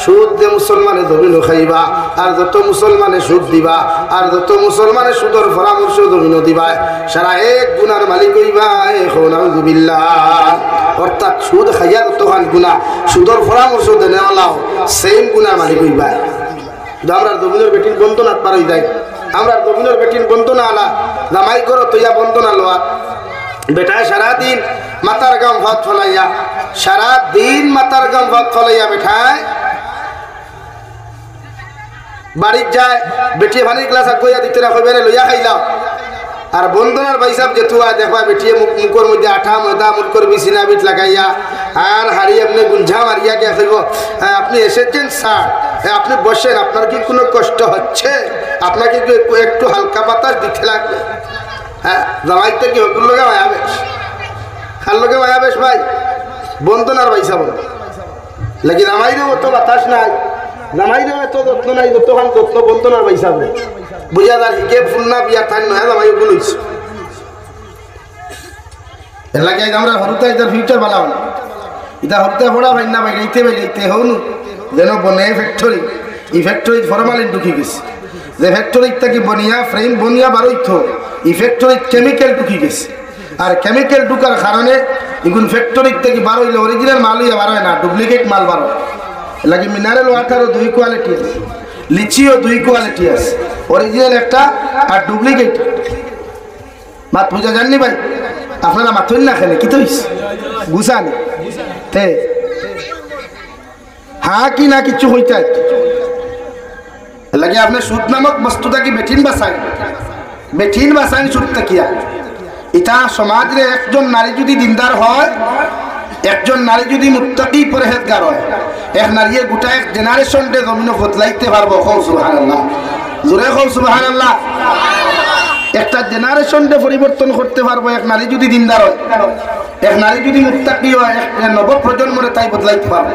সুদ দিয়ে মুসলমানে জমিনে খাইবা, আর যত মুসলমানে সুদ দিবা, আর যত মুসলমানে সুদের পরামর্শ জমিনে দিবা সারা এক গুনার মালিক হইবা। নাউযুবিল্লাহ। অর্থাৎ সুদ খাইয়া যতখান গুনাহ, সুদের পরামর্শ দেনেওয়ালাও সেম গুনার মালিক হইবা। আমরা জমিনের বেটিন বন্ধনা পারই যাই, আমরা জমিনের বেটিন বন্ধনা আলা জামাই করো তৈয়া বন্ধনা লোয়া বেটায় সারাদিন মাতার গাম ভাত ফলাইয়া, সারাদিন মাতার গাম ভাত ফলাইয়া বেঠায় বাড়ির যায় বেটি ভানির গ্লাস গইয়া দিতে না কইবারে লইয়া খাইলাম। আর বন্ধনার ভাইসাব যেতুয়া দেখবা বেটিয়ে মুখের মধ্যে আঠা ময়দা মুখের বিছিনা বিট লাগাইয়া আর হাড়ি আপনি গুঞ্ঝা মারিয়া গিয়া কইব আপনি এসেছেন স্যার, আপনি বসেন, আপনার কি কোনো কষ্ট হচ্ছে? আপনাকে একটু হালকা বাতাস দিতে লাগবে। হ্যাঁ, জামাইতে কি হকুর লোকে মায়া বেশ, খার লোকে মায়া বেশ ভাই, বন্ধনার ভাইসাব লেকিন জামাইরেও অত বাতাস নাই, জামাইরেও এত যত্ন নাই, যতক্ষণ যত্ন বন্ধনার ভাইসাব বুঝা যার হিকে ফুলনা বিয়া থান নয় জামাই বলছি। এর লাগে আমরা হরুতে এটার ফিউচার বানাও না, এটা হরুতে পড়া ভাই না বাইগাইতে বাইগাইতে হউন যেন বনে ফ্যাক্টরি, এই ফ্যাক্টরি ফরমালিন ঢুকি গেছে, যে ফ্যাক্টরির থেকে বনিয়া ফ্রেম বনিয়া বারোইত এই ফ্যাক্টরির কেমিক্যাল ঢুকি গেছে। আর কেমিক্যাল ঢুকার কারণে এগুলো ফ্যাক্টরির থেকে বারোইলে অরিজিনাল মাল হইয়া বারোয় না, ডুপ্লিকেট মাল বারো। এর লাগে মিনারেল ওয়াটারও 2 কোয়ালিটি আছে, লিচিও 2 কোয়ালিটি আছে, অরিজিনাল একটা আর ডুপ্লিকেট। মাত বুঝা জাননি ভাই, আপনারা মাথুন না খেলে কি তো গুছানি তে হ্যাঁ কি না কিছু হইতে লাগে। আপনার সুদ নামক বস্তুটা কি বেঠিন বাসায়, বেঠিন বাসায় সুদটা কিয়া এটা সমাজে একজন নারী যদি দিনদার হয়, একজন নারী যদি মুত্তাকি পরহেজগার হয়, এক নারী গোটা এক জেনারেশনকে জমিনে বদলাইতে পারবো। কও সুবহানাল্লাহ, জোরে কও সুবহানাল্লাহ। একটা জেনারেশনকে পরিবর্তন করতে পারবো এক নারী যদি দিনদার হয়, এক নারী যদি মুত্তাকি হয়, এক নব প্রজন্মরে তাই বদলাইতে পারবে।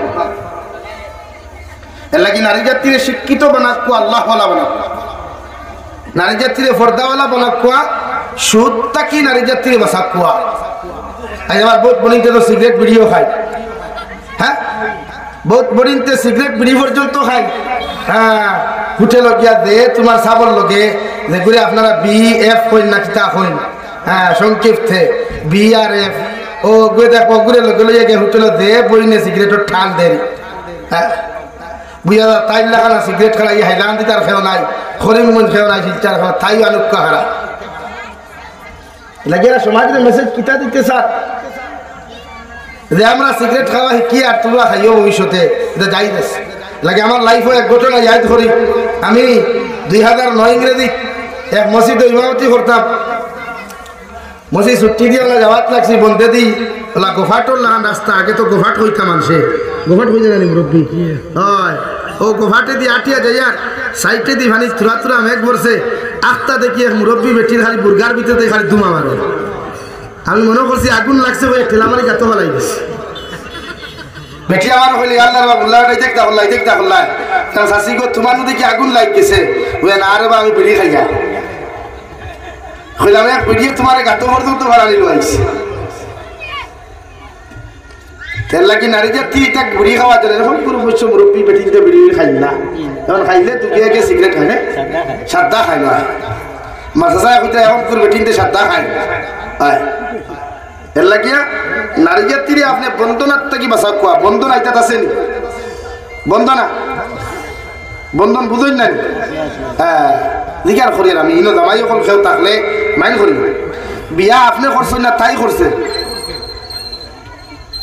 এর লাগি নারী জাতির শিক্ষিত বানাকুয়া, আল্লাহ ওয়ালা বানাকুয়া, নারী জাতির পর্দাওয়ালা বানাকুয়া, সুদটা কি নারী জাতির বাসাকুয়া। আজ আমার বহুত বনিতে তো সিগারেট বিড়িও খায়, হ্যাঁ বহুত বনিতে সিগারেট বিড়ি পর্যন্ত খায়। হ্যাঁ হোটেল গিয়া দে তোমার সাবল লগে যে করে আপনারা BF কইন না কিতা কইন, হ্যাঁ সংক্ষিপ্তে BRF ও গুয়ে দেখো গুড়ে লগে লইয়া গিয়ে হোটেল দে বইনে সিগারেটের ঠাল দেন। হ্যাঁ বুঝা তাই লাগানা সিগারেট খাড়াই হাইলান্দি তার খেও নাই, খরিমগঞ্জ খেও নাই, শিলচার খেও তাই আনুকা খাড়া লাগে সমাজের মেসেজ কিতা দিতে স্যার যে আমরা সিগারেট খাওয়া শিখি আর তোমরা খাইও ভবিষ্যতে এটা যাই লাগে আমার লাইফে এক ঘটনা ইয়াদ করি আমি 2009 ইংরেজি এক মসজিদে ইমামতি করতাম মসজিদ ছুটি দিয়ে ওলা যাওয়াত লাগছি বন্ধে দিই ওলা গোফাটোর লাগান রাস্তা আগে তো গোফাট হইতাম মানুষে গোফাট হয়ে জানি মুরব্বী হয় ও গোফাটে দিয়ে আটিয়া যাই আর সাইডে দিয়ে ভানি থুরা থুরা মেঘ পড়ছে আখটা দেখি এক মুরব্বী বেটির খালি বুর্গার ভিতরে খালি ধুমা মারে আমি মনে করছি আগুন লাগছে ওই ঠেলামারি গাতো ফেলাই দিছি বেটি আমার হইলে আল্লাহ বাবুল্লাহ দেখতা হল্লাই কারণ শাসি গো তোমার মধ্যে কি আগুন লাগ গেছে ওই না আরে বা আমি বিড়ি খাইয়া হইলাম এক বিড়িয়ে তোমার গাতো পর্যন্ত ভাড়ালি লাইছে তেল লাগি নারী জাতি তাক বিড়ি খাওয়া যায় এরকম পুরো বছর মুরব্বী বেটিতে বিড়ি খাই না এখন খাইলে তুই সিগারেট খাই না সাদা খাই না মাসা হইতে এখন পুরো বেটিতে সাদা খাই হয় এর লাগিয়া নারী জাতিরে আপনি বন্ধনার থেকে বাসা কোয়া বন্ধন আইতা আছেন বন্ধনা বন্ধন বুঝুন না হ্যাঁ জিজ্ঞার করি আমি ইনো জামাই অকল খেউ থাকলে মাইন করি বিয়া আপনি করছেন না তাই করছে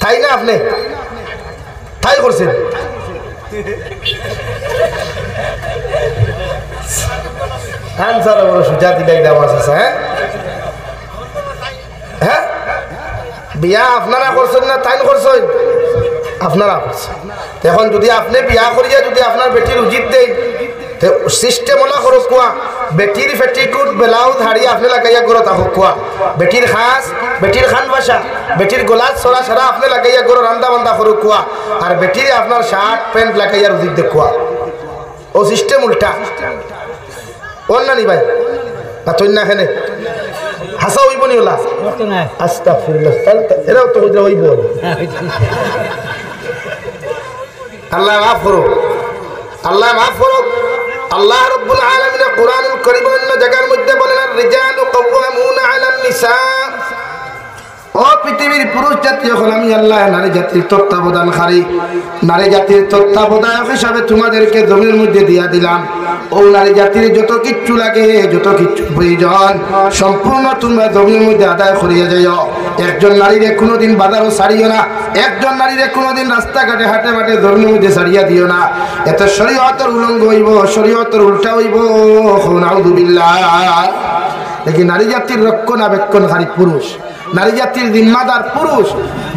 তাই না আপনি তাই করছেন আনসার বড় সুজা দিলাই দেওয়া আছে হ্যাঁ হ্যাঁ বিয়া আপনারা করছেন না তাই করছেন আপনারা করছেন এখন যদি আপনি বিয়া করিয়া যদি আপনার বেটির উচিত দেন সিস্টেম ওলা করো কোয়া বেটির ফেটিকুট ব্লাউজ হারিয়ে আপনি লাগাইয়া গরো তাহো কোয়া বেটির খাস বেটির খান বাসা বেটির গোলাত সরা সরা আপনি লাগাইয়া গরো রান্দা বান্দা করো কোয়া আর বেটির আপনার শার্ট প্যান্ট লাগাইয়া উচিত দেখুয়া ও সিস্টেম উল্টা ওর না নি ভাই না তুই না এখানে হাসা হইব নি ওলা আস্তাগফিরুল্লাহ এরাও তো হইব আল্লাহ মাফ করো আল্লাহ মাফ করো আল্লাহ রাব্বুল আলামিন কোরআনুল কারীম অন্য জায়গার মধ্যে বলেন আর রিজালু কাওয়ামুনা আলান নিসা ও পৃথিবীর পুরুষ জাতি এখন আমি আল্লাহ নারী জাতির তত্ত্বাবধানকারী নারী জাতির তত্ত্বাবধায়ক হিসাবে তোমাদেরকে জমির মধ্যে দিয়া দিলাম ও নারী জাতির যত কিচ্ছু লাগে যত কিচ্ছু প্রয়োজন সম্পূর্ণ তোমরা জমির মধ্যে আদায় করিয়া যাইও একজন নারীরে কোনোদিন বাজারও ছাড়িও না একজন নারীরে কোনোদিন রাস্তাঘাটে হাটে মাঠে জমির মধ্যে ছাড়িয়া দিও না এত শরীয়তের উলঙ্গ হইব শরীয়তের উল্টা হইব নাউযুবিল্লাহ দেখি নারী জাতির রক্ষণাবেক্ষণকারী পুরুষ নারী জাতির জিম্মাদার পুরুষ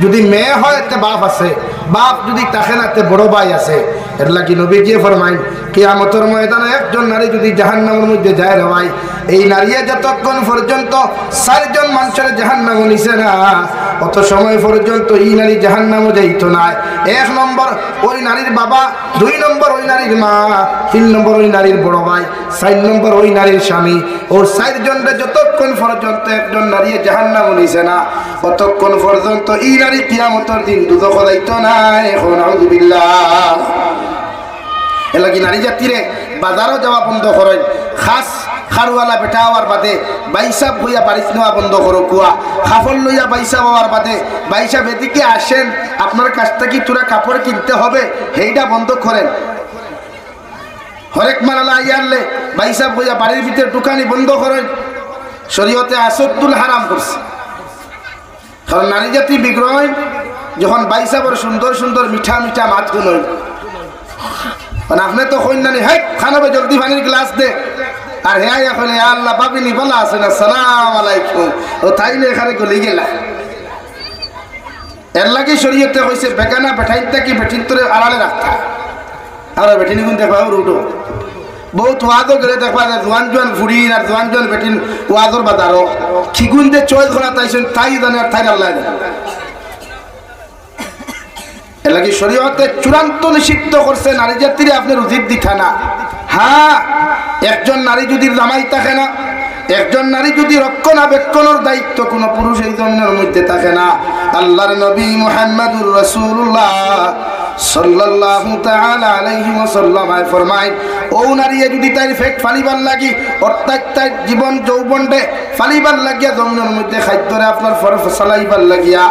যদি মেয়ে হয় এতে বাপ আছে বাপ যদি তাকে না এতে বড় ভাই আছে এর লাগি নবী গিয়ে ফরমাইন কিয়ামতের ময়দানে একজন নারী যদি জাহান্নামের মধ্যে যায় রে ভাই এই নারী যতক্ষণ পর্যন্ত 4 জন মানুষের জাহান্নামে নিছে না অত সময় পর্যন্ত এই নারী জাহান্নামে যাইত না 1 নম্বর ওই নারীর বাবা 2 নম্বর ওই নারীর মা 3 নম্বর ওই নারীর বড় ভাই 4 নম্বর ওই নারীর স্বামী ওর 4 জনের যতক্ষণ পর্যন্ত একজন নারী জাহান্নামে নিছে না ততক্ষণ পর্যন্ত এই নারী কিয়ামতের দিন দুজখে যাইত না এখন আউযুবিল্লাহ এলাকি নারী জাতিরে বাজারও যাওয়া বন্ধ করেন খাস খারওয়ালা বেটা হওয়ার বাদে বাইসাব হইয়া বাড়িতে নেওয়া বন্ধ করো কুয়া খাফল লইয়া বাইসাব হওয়ার বাদে বাইসাব এদিকে আসেন আপনার কাছ থেকে তোরা কাপড় কিনতে হবে সেইটা বন্ধ করেন হরেক মারালা আইয়ারলে বাইসাব হইয়া বাড়ির ভিতরে দোকানি বন্ধ করেন শরীয়তে আসদ্দুল হারাম করছে কারণ নারী জাতি বিগ্রহ যখন বাইসাবর সুন্দর সুন্দর মিঠা মিঠা মাতগুলো মানে আপনি তো কন্যানি হাই খানাবে জলদি পানির গ্লাস দে আর হ্যাঁ এখন আল্লাহ বাবিনি বলা আছে না সালাম আলাইকুম ও তাইলে এখানে গলি গেলা এর লাগে শরীয়তে কইছে বেগানা বেঠাইতে কি বেঠিন তোরে আড়ালে রাখতা আর বেঠিনি গুণ দেখবা উঠো বহুত ওয়াজও গেলে দেখবা জোয়ান জোয়ান ফুড়িন আর জোয়ান জোয়ান বেঠিন ওয়াজর বাজারও খিগুন যে চয়েস করা তাইছেন তাই জানে আর তাই আল্লাহ জানে এলাকি শরীয়তে চূড়ান্ত নিষিদ্ধ করছে নারী জাতিরে আপনার উচিত দিখা না হ্যাঁ একজন নারী যদি জামাই থাকে না একজন নারী যদি রক্ষণাবেক্ষণের দায়িত্ব কোনো পুরুষ এই জন্যের মধ্যে থাকে না আল্লাহর নবী মুহাম্মদুর রাসূলুল্লাহ সাল্লাল্লাহু তাআলা আলাইহি ওয়াসাল্লাম ফরমায় ও নারী যদি তার ফেক ফালিবার লাগি অর্থাৎ তার জীবন যৌবনতে ফালিবার লাগিয়া জমিনের মধ্যে খাদ্যরে আপনার ফসলাইবার লাগিয়া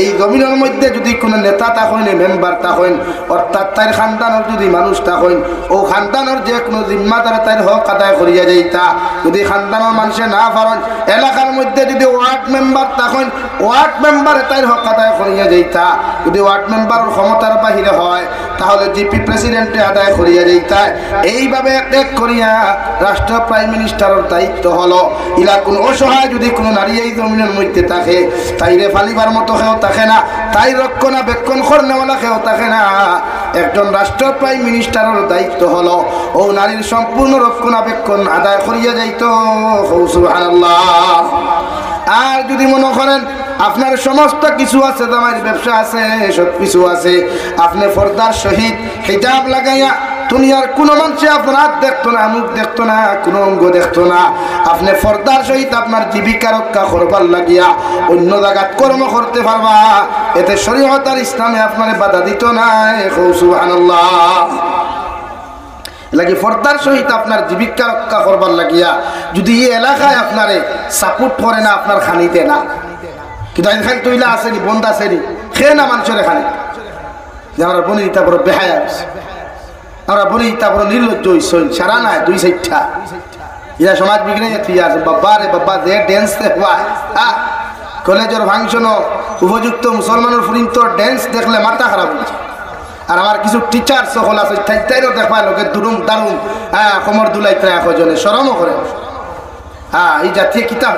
এই জমিনের মধ্যে যদি কোনো নেতা থাকেন মেম্বার থাকেন অর্থাৎ তার খানদানের যদি মানুষ থাকেন ও খানদানের যে কোনো জিম্মাদার তার হক আদায় করিয়া যাইতা যদি খানদানের মানুষে না পারেন এলাকার মধ্যে যদি ওয়ার্ড মেম্বার থাকেন ওয়ার্ড মেম্বারে তার হক আদায় করিয়া যাইতা যদি ওয়ার্ড মেম্বার ক্ষমতার বাহিরে হয় তাহলে জিপি প্রেসিডেন্টে আদায় করিয়া যাইতা এইভাবে এক করিয়া রাষ্ট্র প্রাইম মিনিস্টারের দায়িত্ব হলো ইলা কোন অসহায় যদি কোনো নারী এই জমিনের মধ্যে থাকে তাইরে ফালিবার মতো কেউ থাকে না তাই রক্ষণাবেক্ষণ করনেওয়ালা কেউ থাকে না একজন রাষ্ট্র প্রাইম মিনিস্টারের দায়িত্ব হলো ও নারীর সম্পূর্ণ রক্ষণাবেক্ষণ আদায় করিয়া যাইত সুবহানাল্লাহ। আর যদি মনে করেন আপনার সমস্ত কিছু আছে তোমার ব্যবসা আছে সব কিছু আছে আপনি পর্দার সহিত হিজাব লাগাইয়া দুনিয়ার কোনো মানুষে আপনার হাত দেখতো না মুখ দেখতো না কোনো অঙ্গ দেখতো না আপনি পর্দার সহিত আপনার জীবিকা রক্ষা করবার লাগিয়া অন্য জায়গাত কর্ম করতে পারবা এতে শরীয়ত আর ইসলামে আপনার বাধা দিত না সুবহানাল্লাহ। লাগি পর্দার সহিত আপনার জীবিকা রক্ষা করবার লাগিয়া যদি এই এলাকায় আপনারে সাপোর্ট করে না আপনার খানিতে না কিন্তু এখানে তৈলা আসেনি বন্ধ আসেনি খেয়ে না মানুষের এখানে যে আমরা বনি দিতা বড় বেহায়া আমরা বনি দিতা বড় নির্লজ্জ হইসই সারা নাই দুই সাইডটা ইয়া সমাজ বিঘ্নে তুই আছে বাবা রে বাবা যে ড্যান্স দেখবা কলেজের ফাংশন উপযুক্ত মুসলমানের ফুরিন্ত ড্যান্স দেখলে মাথা খারাপ হচ্ছে আর আমার কিছু টিচার সকল আছে তাইরও দেখবা লোকে দুরুম দারুম কোমর দুলাইতে একজনে শরমও করে এই জাতীয় কিতাব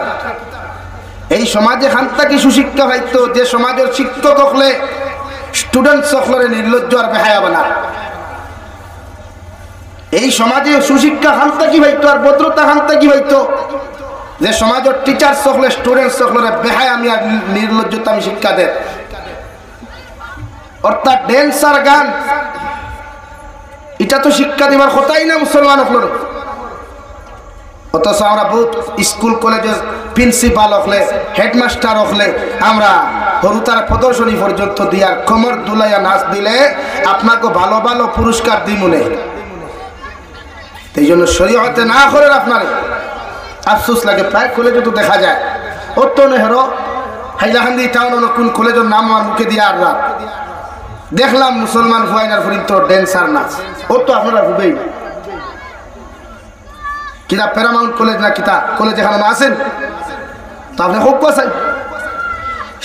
এই সমাজে খান্তাকি সুশিক্ষা পাইতো যে সমাজের শিক্ষক হলে স্টুডেন্ট সকলের নির্লজ্জ আর বেহায়া বানা এই সমাজে সুশিক্ষা খান্তাকি পাইতো আর ভদ্রতা খান্তাকি পাইতো যে সমাজের টিচার সকলে স্টুডেন্ট সকলের বেহায়া আমি আর নির্লজ্জতা আমি শিক্ষা দেয় অর্থাৎ ড্যান্স আর গান এটা তো শিক্ষা দেবার কথাই না মুসলমান হল অথচ আমরা বহুত স্কুল কলেজের প্রিন্সিপাল হলে হেডমাস্টার হলে আমরা হরুতার প্রদর্শনী পর্যন্ত দিয়ার কোমর দুলাইয়া নাচ দিলে আপনাকে ভালো ভালো পুরস্কার দিই মনে এই জন্য শরীয়তে না করে আপনার আফসোস লাগে প্রায় কলেজে তো দেখা যায় ওর তো নেহর হাইলাকান্দি টাউন কোন কলেজের নাম আমার মুখে দিয়ে আর রাত দেখলাম মুসলমান ফুয়াইনার ফুরিত ড্যান্সার নাচ ওর তো আপনারা ভুবেই কিনা প্যারামাউন্ট কলেজ না কিতা কলেজ এখানে আছেন তো আপনি হোক চাই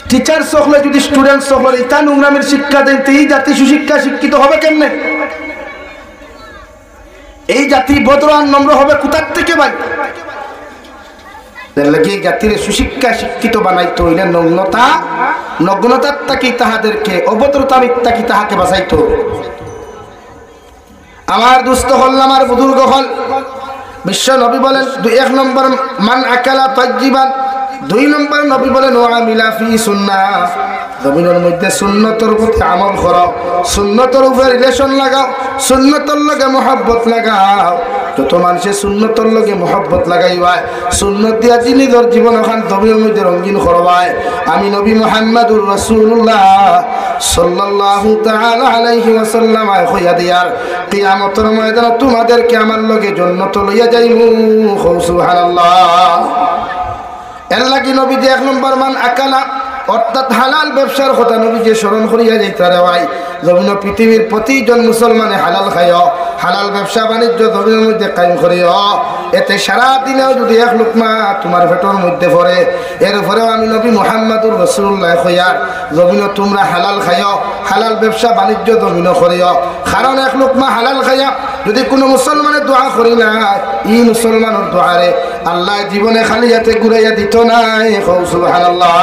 টিচার সকলে যদি স্টুডেন্ট সকলে ইতা নোংরামের শিক্ষা দেন তো এই জাতি সুশিক্ষা শিক্ষিত হবে কেমনে এই জাতি ভদ্র আর নম্র হবে কোথার থেকে ভাই জাতির সুশিক্ষা শিক্ষিত বানাইতো নগ্নতা নগ্নতার তাকে তাহাদেরকে অভদ্রতা মিথ্যাকে তাহাকে বাঁচাইতো আমার দুস্থ হল আমার বুজুর্গ হল বিশ্ব নবী বলেন 1 নম্বর মান আকালা তাজ্জিবান 2 নম্বর নবী বলেন ওয়া মিলা ফি সুন্নাহ জমিনের মধ্যে সুন্নতের প্রতি আমল করো সুন্নতের উপরে রিলেশন লাগাও সুন্নতের লগে মহব্বত লাগাও যত মানুষের সুন্নতের লগে মহব্বত লাগাইবা সুন্নত দিয়া নিজের জীবন ওখান জমিনের মধ্যে রঙিন করবায় আমি নবী মুহাম্মদুর রাসূলুল্লাহ সাল্লাল্লাহু তাআলা আলাইহি ওয়াসাল্লাম কইয়া দিয়ার কিয়ামতের ময়দানে তোমাদেরকে আমার লগে জান্নাত লইয়া যাইমু সুবহানাল্লাহ এর লাগি নবী যে 1 নম্বর মান আকালা অর্থাৎ হালাল ব্যবসার কথা নবী যে স্মরণ করিয়া যাইতে ভাই জমিন পৃথিবীর প্রতিজন মুসলমানে হালাল খাইও হালাল ব্যবসা বাণিজ্য জমিনের মধ্যে কায়েম করিও এতে সারা দিনেও যদি 1 লুকমা তোমার পেটের মধ্যে পড়ে এর উপরেও আমি নবী মুহাম্মদুর রাসূলুল্লাহ কইয়া জমিন তোমরা হালাল খাইও হালাল ব্যবসা বাণিজ্য জমিন করিও কারণ 1 লুকমা হালাল খাইয়া যদি কোনো মুসলমানের দোয়া করি না এই মুসলমানের দোয়ারে আল্লাহ জীবনে খালি হাতে ঘুরাইয়া দিত না সুবহানাল্লাহ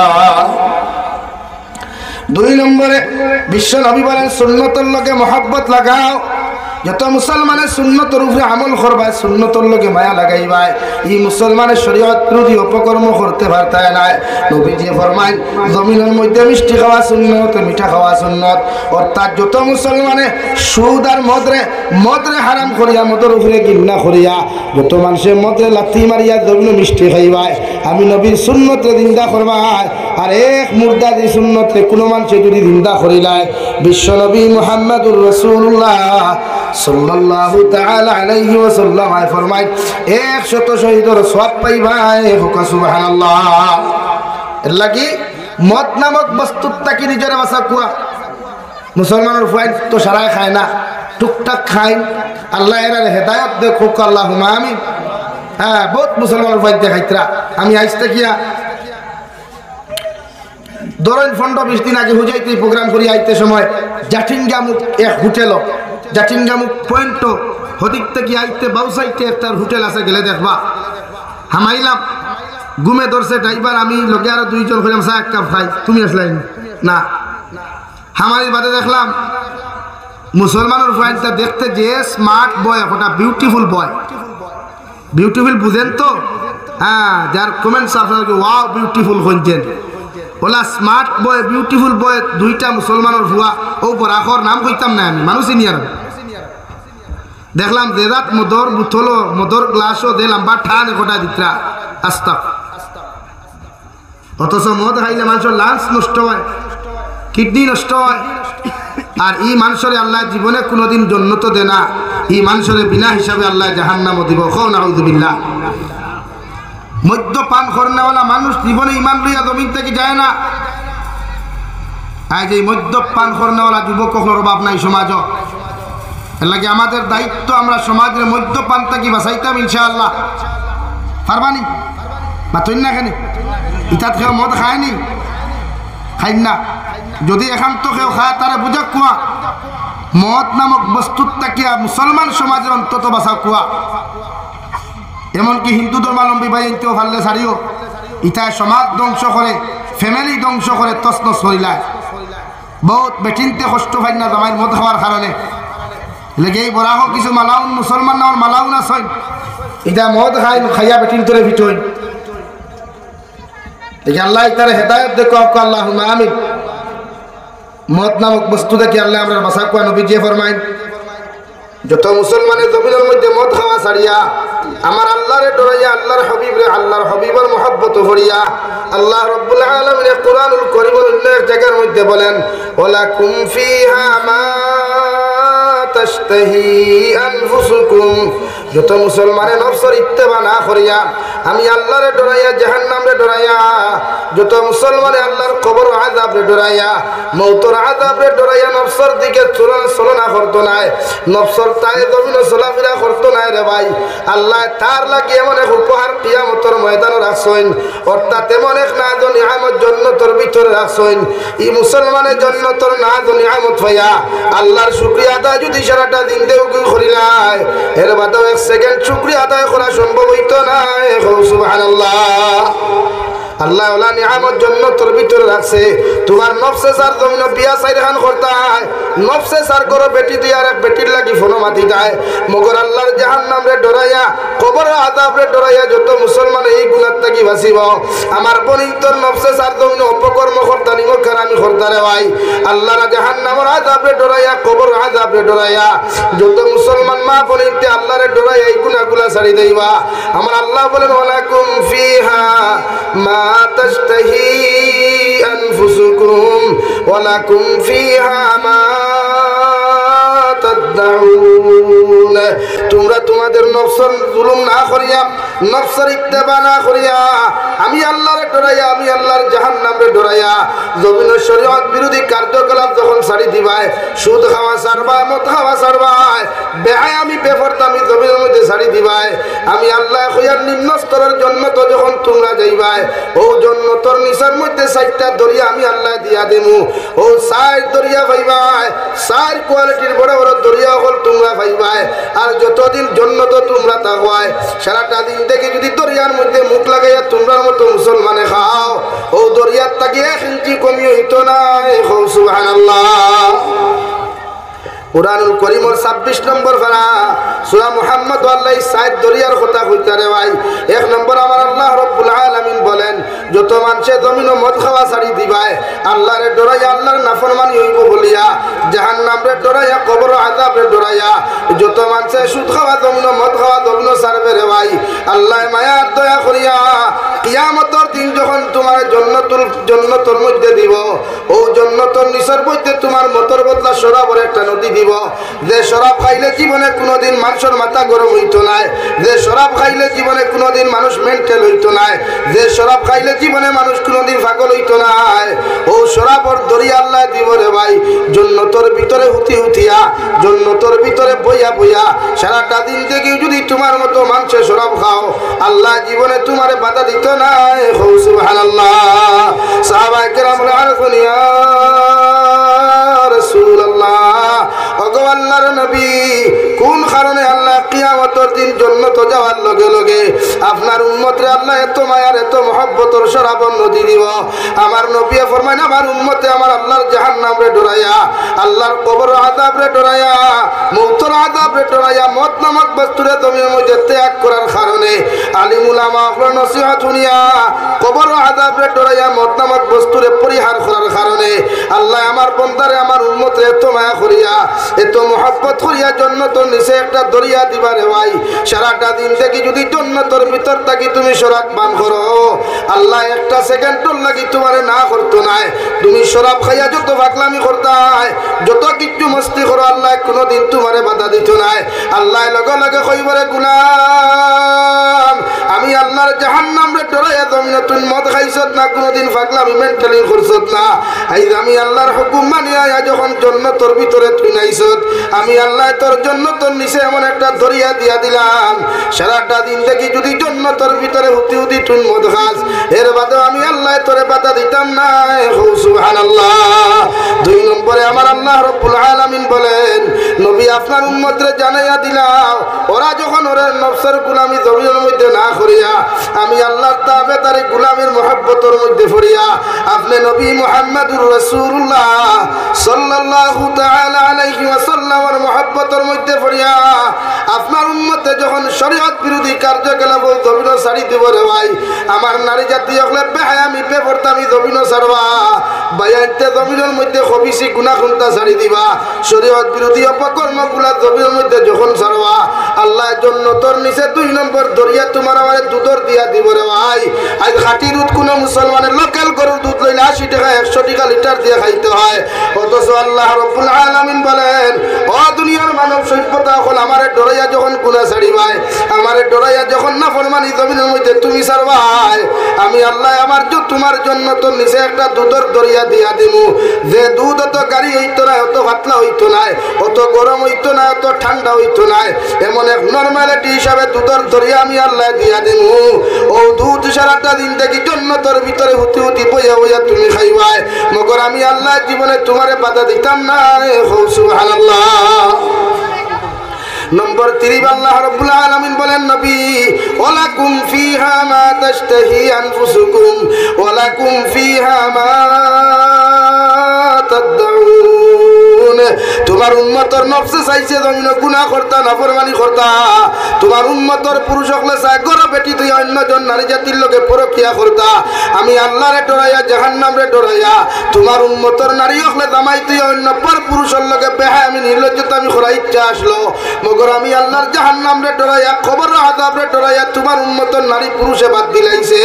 2 নম্বরে বিশ্ব নবী বলেন সুন্নতের লগে মহব্বত লাগাও যত মুসলমানের সুন্নতর উপরে আমল করবায়, সুন্নতর লগে মায়া লাগাইবায়, এই মুসলমানের শরীয়ত বিরোধী অপকর্ম করতে পারতায় না। নবীজি ফরমায় জমিনের মধ্যে মিষ্টি খাওয়া সুন্নত, মিঠা খাওয়া সুন্নত। অর্থাৎ যত মুসলমানে সুদ আর মদরে হারাম করিয়া, মদের উপরে গিন্না করিয়া, যত মানুষের মদরে লাথি মারিয়া জমিন মিষ্টি খাইবায়, আমি নবীর সুন্নতে নিন্দা করবায়। আর এক মুর্দা যে সুন্নতে কোনো মানুষে যদি নিন্দা করিলায়, বিশ্ব নবী মুহাম্মদুর রাসূলুল্লাহ সাল্লাল্লাহু তাআলা আলাইহি ওয়াসাল্লাম ফরমায় 100 শহীদের সওয়াব পাইবাই। সুবহানাল্লাহ। এর লাগি মদ নামক বস্তুর তাকি নিজের ভাষা কুয়া। মুসলমানের ফুয়াই তো সারাই খায় না, টুকটাক খায়। আল্লাহ এর হেদায়ত দেখো, আল্লাহুম্মা আমিন। হ্যাঁ, বহুত মুসলমানের ফুয়াই দেখাইতরা। আমি আইসতে কিয়া ধরেন 15-20 দিন আগে হুজাইতে প্রোগ্রাম করি আইতে সময় জাটিঙ্গামুখ এক হোটেল, জাটিঙ্গামুখ পয়েন্ট হদিক থেকে আইতে বাউসাইতে একটা হোটেল আছে, গেলে দেখবা। হামাইলাম, ঘুমে ধরছে ড্রাইভার, আমি লগে আরো 2 জন কইলাম চা এক কাপ খাই, তুমি আসলাই না। হামাই বাদে দেখলাম মুসলমানের ফাইনটা দেখতে যে স্মার্ট বয়, ওটা বিউটিফুল বয়। বিউটিফুল বুঝেন তো? হ্যাঁ, যার কমেন্টস আপনাকে ওয়াও বিউটিফুল হইছেন, ওলা স্মার্ট বয়, বিউটিফুল বয়, 2টা মুসলমানের ভুয়া। ও বরাখর নাম কইতাম না আমি, মানুষই নিয়ে দেখলাম দেদাত মদর বুথলো, মদর গ্লাসও দে লম্বা ঠান কোটা দিত্রা আস্তা। অথচ মদ খাইলে মানুষের লাঞ্চ নষ্ট হয়, কিডনি নষ্ট হয়। আর এই মানুষের আল্লাহ জীবনে কোনোদিন জন্নত দে না, এই মানুষের বিনা হিসাবে আল্লাহ জাহান্নাম দিব। খাও নাউযুবিল্লাহ। মদ্যপান করনেওয়ালা মানুষ জীবনে ইমান লইয়া জমিন থেকে যায় না। আজ এই মদ্যপান করনেওয়ালা যুবকের অভাব নাই সমাজ। এর লাগে আমাদের দায়িত্ব, আমরা সমাজের মদ্যপান থেকে বাঁচাইতাম ইনশাআল্লাহ। পারবানি বা তৈন না খানি ইতাত খেয়ে মদ খায়নি, খাইন না। যদি একান্ত কেউ খায় তারা বুঝা কুয়া মদ নামক বস্তুর তাকিয়া মুসলমান সমাজের অন্তত বাঁচা কুয়া। এমনকি হিন্দু ধর্মাবলম্বী ভাই ইনতেও ফাললে ছাড়িও, ইটায় সমাজ ধ্বংস করে, ফ্যামিলি ধ্বংস করে, তছনছ হইলায়। বহুত বেটিনতে কষ্ট পাই না জামাই মদ খাওয়ার কারণে। লেগে এই বরাহ কিছু মালাউন মুসলমান নামের মালাউন আছে, এটা মদ খাই খাইয়া বেটিন তোরে ভিটই। দেখি আল্লাহ তার হেদায়ত দেখো, আল্লাহুম্মা আমিন। মদ নামক বস্তু দেখি আল্লাহ আমরা বাসা কুয়া। নবী যে ফরমাইন যত মুসলমানের জমিনের মধ্যে মদ খাওয়া ছাড়িয়া আমার আল্লাহরে ডরাইয়া, আল্লাহর হাবিবের মুহাব্বত করিয়া, আল্লাহ রাব্বুল আলামিন কুরআনুল কারীমের অন্য এক জায়গার মধ্যে বলেন ওয়ালাকুম ফিহা মা তাশতাহি আনফুসুকুম। যত মুসলমানের নফসের ইত্তেবা না করিয়া আমি আল্লাহরে ডরাইয়া, জাহান্নামরে ডরাইয়া, যত মুসলমানে আল্লাহর কবর আযাবরে ডরাইয়া, মওতর আযাবরে ডরাইয়া নফসের দিকে চলনা করতো না, নফসের তাই জমিনে চলাফেরা করতো না রে ভাই, আল্লাহ তার লাগে এমন এক উপহার কিয়ামতের ময়দানে রাখছেন। অর্থাৎ এমন এক নাজ ও নিয়ামত জান্নাতের ভিতরে রাখছেন। এই মুসলমানের জান্নাতের নাজ ও নিয়ামত পাইয়া আল্লাহর শুকরিয়া আদায় যদি সারাটা দিন দেও করিলাই, এর বাদেও 1 সেকেন্ড শুকরিয়া আদায় করা সম্ভব হইতো না। সুবহানাল্লাহ। আল্লাহ ওলা নিয়ামত জান্নাতের ভিতরে রাখছে। তোমার নফসে সার জমিন বিয়া সাইরখান করতায়, নফসে সার করো বেটি দিয়ে আর এক বেটির লাগি ফোনো মাতি যায়। মগর আল্লাহর জাহান্নামরে ডরাইয়া, কবর আযাবরে ডরাইয়া যত মুসলমান এই গুনাহ থেকে বাঁচিব। আমার বনিতর নফসে সার জমিন অপকর্ম করতা, নিমক হারামি করতা রে ভাই, আল্লাহর জাহান্নামের আযাবরে ডরাইয়া, কবর আযাবরে ডরাইয়া যত মুসলমান মা বনিতে আল্লাহরে ডরাইয়া এই গুনাহগুলা ছাড়ি দেইবা। আমার আল্লাহ বলেন ওয়ালাকুম ফিহা মা তাশতাহি আনফুসুকুম ওয়ালাকুম ফিহা মা তাদউন। তোমরা তোমাদের নফসের জুলুম না করিয়া, নফসের ইত্তেবা না করিয়া আমি আল্লাহরে ডরাইয়া, আমি আল্লাহর জাহান্নামে ডরাইয়া জমিনের শরীয়ত বিরোধী কার্যকলাপ যখন ছাড়ি দিবাই, সুদ খাওয়া ছাড়বাই, মদ খাওয়া ছাড়বাই, বেহায় আমি বেফরদামি জমিনের মধ্যে ছাড়ি দিবাই, আমি আল্লাহ কইয়ার নিম্ন স্তরের জন্নত যখন তোমরা যাইবাই, ও জন্নতর নিচার মধ্যে 4টা দরিয়া আমি আল্লাহ দিয়া দেমু। ও 4 দরিয়া পাইবাই, 4 কোয়ালিটির বড় বড় দরিয়া হল তোমরা পাইবাই। আর যতদিন জন্নত তোমরা থাকবাই, সারাটা দিন থেকে যদি দরিয়ার মধ্যে মুখ লাগাইয়া তোমরা মতো মুসলমানে খাও, ও দরিয়ার তাকে 1 ইঞ্চি কমিয়ে হইতো না। সুবহানাল্লাহ। কুরআনুল কারীমের 26 নম্বর পারা সূরা মুহাম্মদ আল্লাহ সাইদ দরিয়ার কথা কইতা রে ভাই। 1 নম্বর আমার আল্লাহ রাব্বুল আলামিন বলেন যত মানুষে জমিন মদ খাওয়া ছাড়ি দিবায় আল্লাহরে ডরাইয়া আল্লাহর নাফরমানি হইব বলিয়া জাহান্নামে ডরাইয়া কবর আযাবে ডরাইয়া যত মানুষে সুদ খাওয়া জমিন মদ খাওয়া জমিন ছাড়বে রে ভাই আল্লাহ মায়ার দয়া করিয়া কিয়ামতের দিন যখন তোমার জান্নাতুল মধ্যে দিব ও জান্নাতুল নিসর মধ্যে তোমার মতর বদলা শরাবের একটা নদী দিব যে শরাব খাইলে জীবনে কোনোদিন মানুষের মাথা গরম হইতো না, যে শরাব খাইলে জীবনে কোনোদিন মানুষ মেন্টাল হইতো না, যে শরাব খাইলে জীবনে মানুষ কোনোদিন পাগল হইতো না, ও শরাবর দরিয়া আল্লাহ দিব রে ভাই জান্নাতের ভিতরে হুতিয়া জান্নাতের ভিতরে বইয়া সারাটা দিন থেকে যদি তোমার মতো মানুষে শরাব খাও আল্লাহ জীবনে তোমারে বাধা দিত না। সুবহানাল্লাহ। সাহাবায়ে কেরাম বলেন ইয়া রাসূলুল্লাহ ওগো আল্লাহর নবী কোন কারণে আল্লাহ কিয়ামতের দিন জান্নাত যাওয়ার লগে লগে আপনার উম্মতরে আল্লাহ এত মায়ার এত মহব্বতের শরাবর নদী দিব? আমার নবী ফরমায় আমার উম্মতে আমার আল্লাহর জাহান্নামে ডরাইয়া আল্লাহর কবর আযাবে ডরাইয়া মউতের আযাবে ডরাইয়া মদ নামক বস্তুরে জমির মধ্যে ত্যাগ করার কারণে আলিম উলামা আপনার নসিহত শুনিয়া কবর আযাবে ডরাইয়া মদ নামক বস্তুরে পরিহার করার কারণে আল্লাহ আমার বান্দারে আমার উম্মতে এত মায়া করিয়া এত মহব্বত করিয়া জান্নাতের নিচে একটা দরিয়া দিবা রে ভাই। সারাটা দিন থেকে যদি জান্নাতের ভিতর থাকি তুমি শরাব পান করো আল্লাহ একটা সেকেন্ডের লাগি তোমারে না করতো না। তুমি শরাব খাইয়া যত পাগলামি করতাই যত কিছু মস্তি করো আল্লাহ কোনোদিন তোমারে বাধা দিত না। আল্লাহ লগে লগে কইবরে গোলাম আমি আল্লাহর জাহান্নামে ডরাইয়া জমিনে তুই মদ খাইছত না কোনোদিন পাগলামি মেন্টালি করছত না। আইজ আমি আল্লাহর হুকুম মানিয়া যখন জান্নাতের ভিতরে তুই নাইছত আমি আল্লাহ তোর জান্নাতের নিচে এমন একটা দরিয়া দিয়া দিলাম সারাটা দিন থেকে যদি জান্নাতের ভিতরে হুতি তুই মদ খাস এর বাদে আমি আল্লাহ তোরে বাধা দিতাম না। সুবহানাল্লাহ। 2 নম্বরে আমার আল্লাহ রাব্বুল আলামিন বলেন নবী আপনার উম্মতরে জানাইয়া দিলাম ওরা যখন ওরা নফসের গোলামি জমিনের মধ্যে না করিয়া আমি আল্লাহর তাবেদারি গোলামির মহব্বতের মধ্যে পড়িয়া আপনি নবী মুহাম্মদুর রাসূলুল্লাহ সাল্লাল্লাহু তাআলা আলাইহি ওয়াসাল্লামের মহব্বতের মধ্যে পড়িয়া আপনার উম্মতে যখন শরীয়ত বিরোধী কার্যকলাপ জমিন ছাড়ি দিব রে ভাই আমার নারী জাতি হলে বেহায়ামি বেপরতামি জমিন ছাড়বা বাইতে জমিনের মধ্যে খবিসি গুনাহ খুনতা ছাড়ি দিবা শরীয়ত বিরোধী অপকর্মগুলা জমিনের মধ্যে যখন ছাড়বা আল্লাহ জান্নাতের নিচে 2 নম্বর দরিয়া তোমার আমারে দুধর দিয়া দিব রে ভাই। আজ খাঁটি দুধ কোন মুসলমানের লোকাল গরুর দুধ লইলে 80 টাকা 100 টাকা লিটার দিয়ে খাইতে হয় অথচ আল্লাহ রাব্বুল আলামিন বলেন ও দুনিয়ার মানব সভ্যতা হল আমারে ডরাইয়া যখন গুনাহ ছাড়িবাই আমারে ডরাইয়া যখন নাফরমানি জমিনের মধ্যে তুমি ছাড়বাই আমি আল্লাহ আমার তোমার জন্য তো নিচে একটা দুধর দরিয়া দিয়া দিমু যে দুধ অত গাড়ি হইতো না অত পাতলা হইতো না অত গরম হইতো না অত ঠান্ডা হইতো না এমন এক নরমালিটি হিসাবে দুধর দরিয়া আমি আল্লাহ দিয়া দিমু ও দুধ সারাটা দিন থেকে জান্নাতের ভিতরে হুতি বইয়া তুমি খাইবাই মগর আমি আল্লাহ জীবনে তোমারে বাধা দিতাম না। সুবহানাল্লাহ। নম্বর 3 আল্লাহ রাব্বুল আলামিন বলেন নবী ওয়ালাকুম ফিহা মা তাশতাহি আনফুসুকুম ওয়ালাকুম ফিহা মা তাদউন তোমার উম্মতের নফসে চাইছে জমিনে গুনাহ করতা নাফরমানি করতা তোমার উম্মতের পুরুষ হলে চাই গরো বেটি তুই অন্যজন নারী জাতির লগে পরকিয়া করতা আমি আল্লাহরে ডরাইয়া জাহান্নামে ডরাইয়া তোমার উম্মতের নারী হলে জামাই তুই অন্য পর পুরুষের লগে বেহায় আমি নির্লজ্জতা আমি করা ইচ্ছা আসলো মগর আমি আল্লাহর জাহান্নামে ডরাইয়া খবর আযাবে ডরাইয়া তোমার উম্মতের নারী পুরুষে বাদ দিলাইছে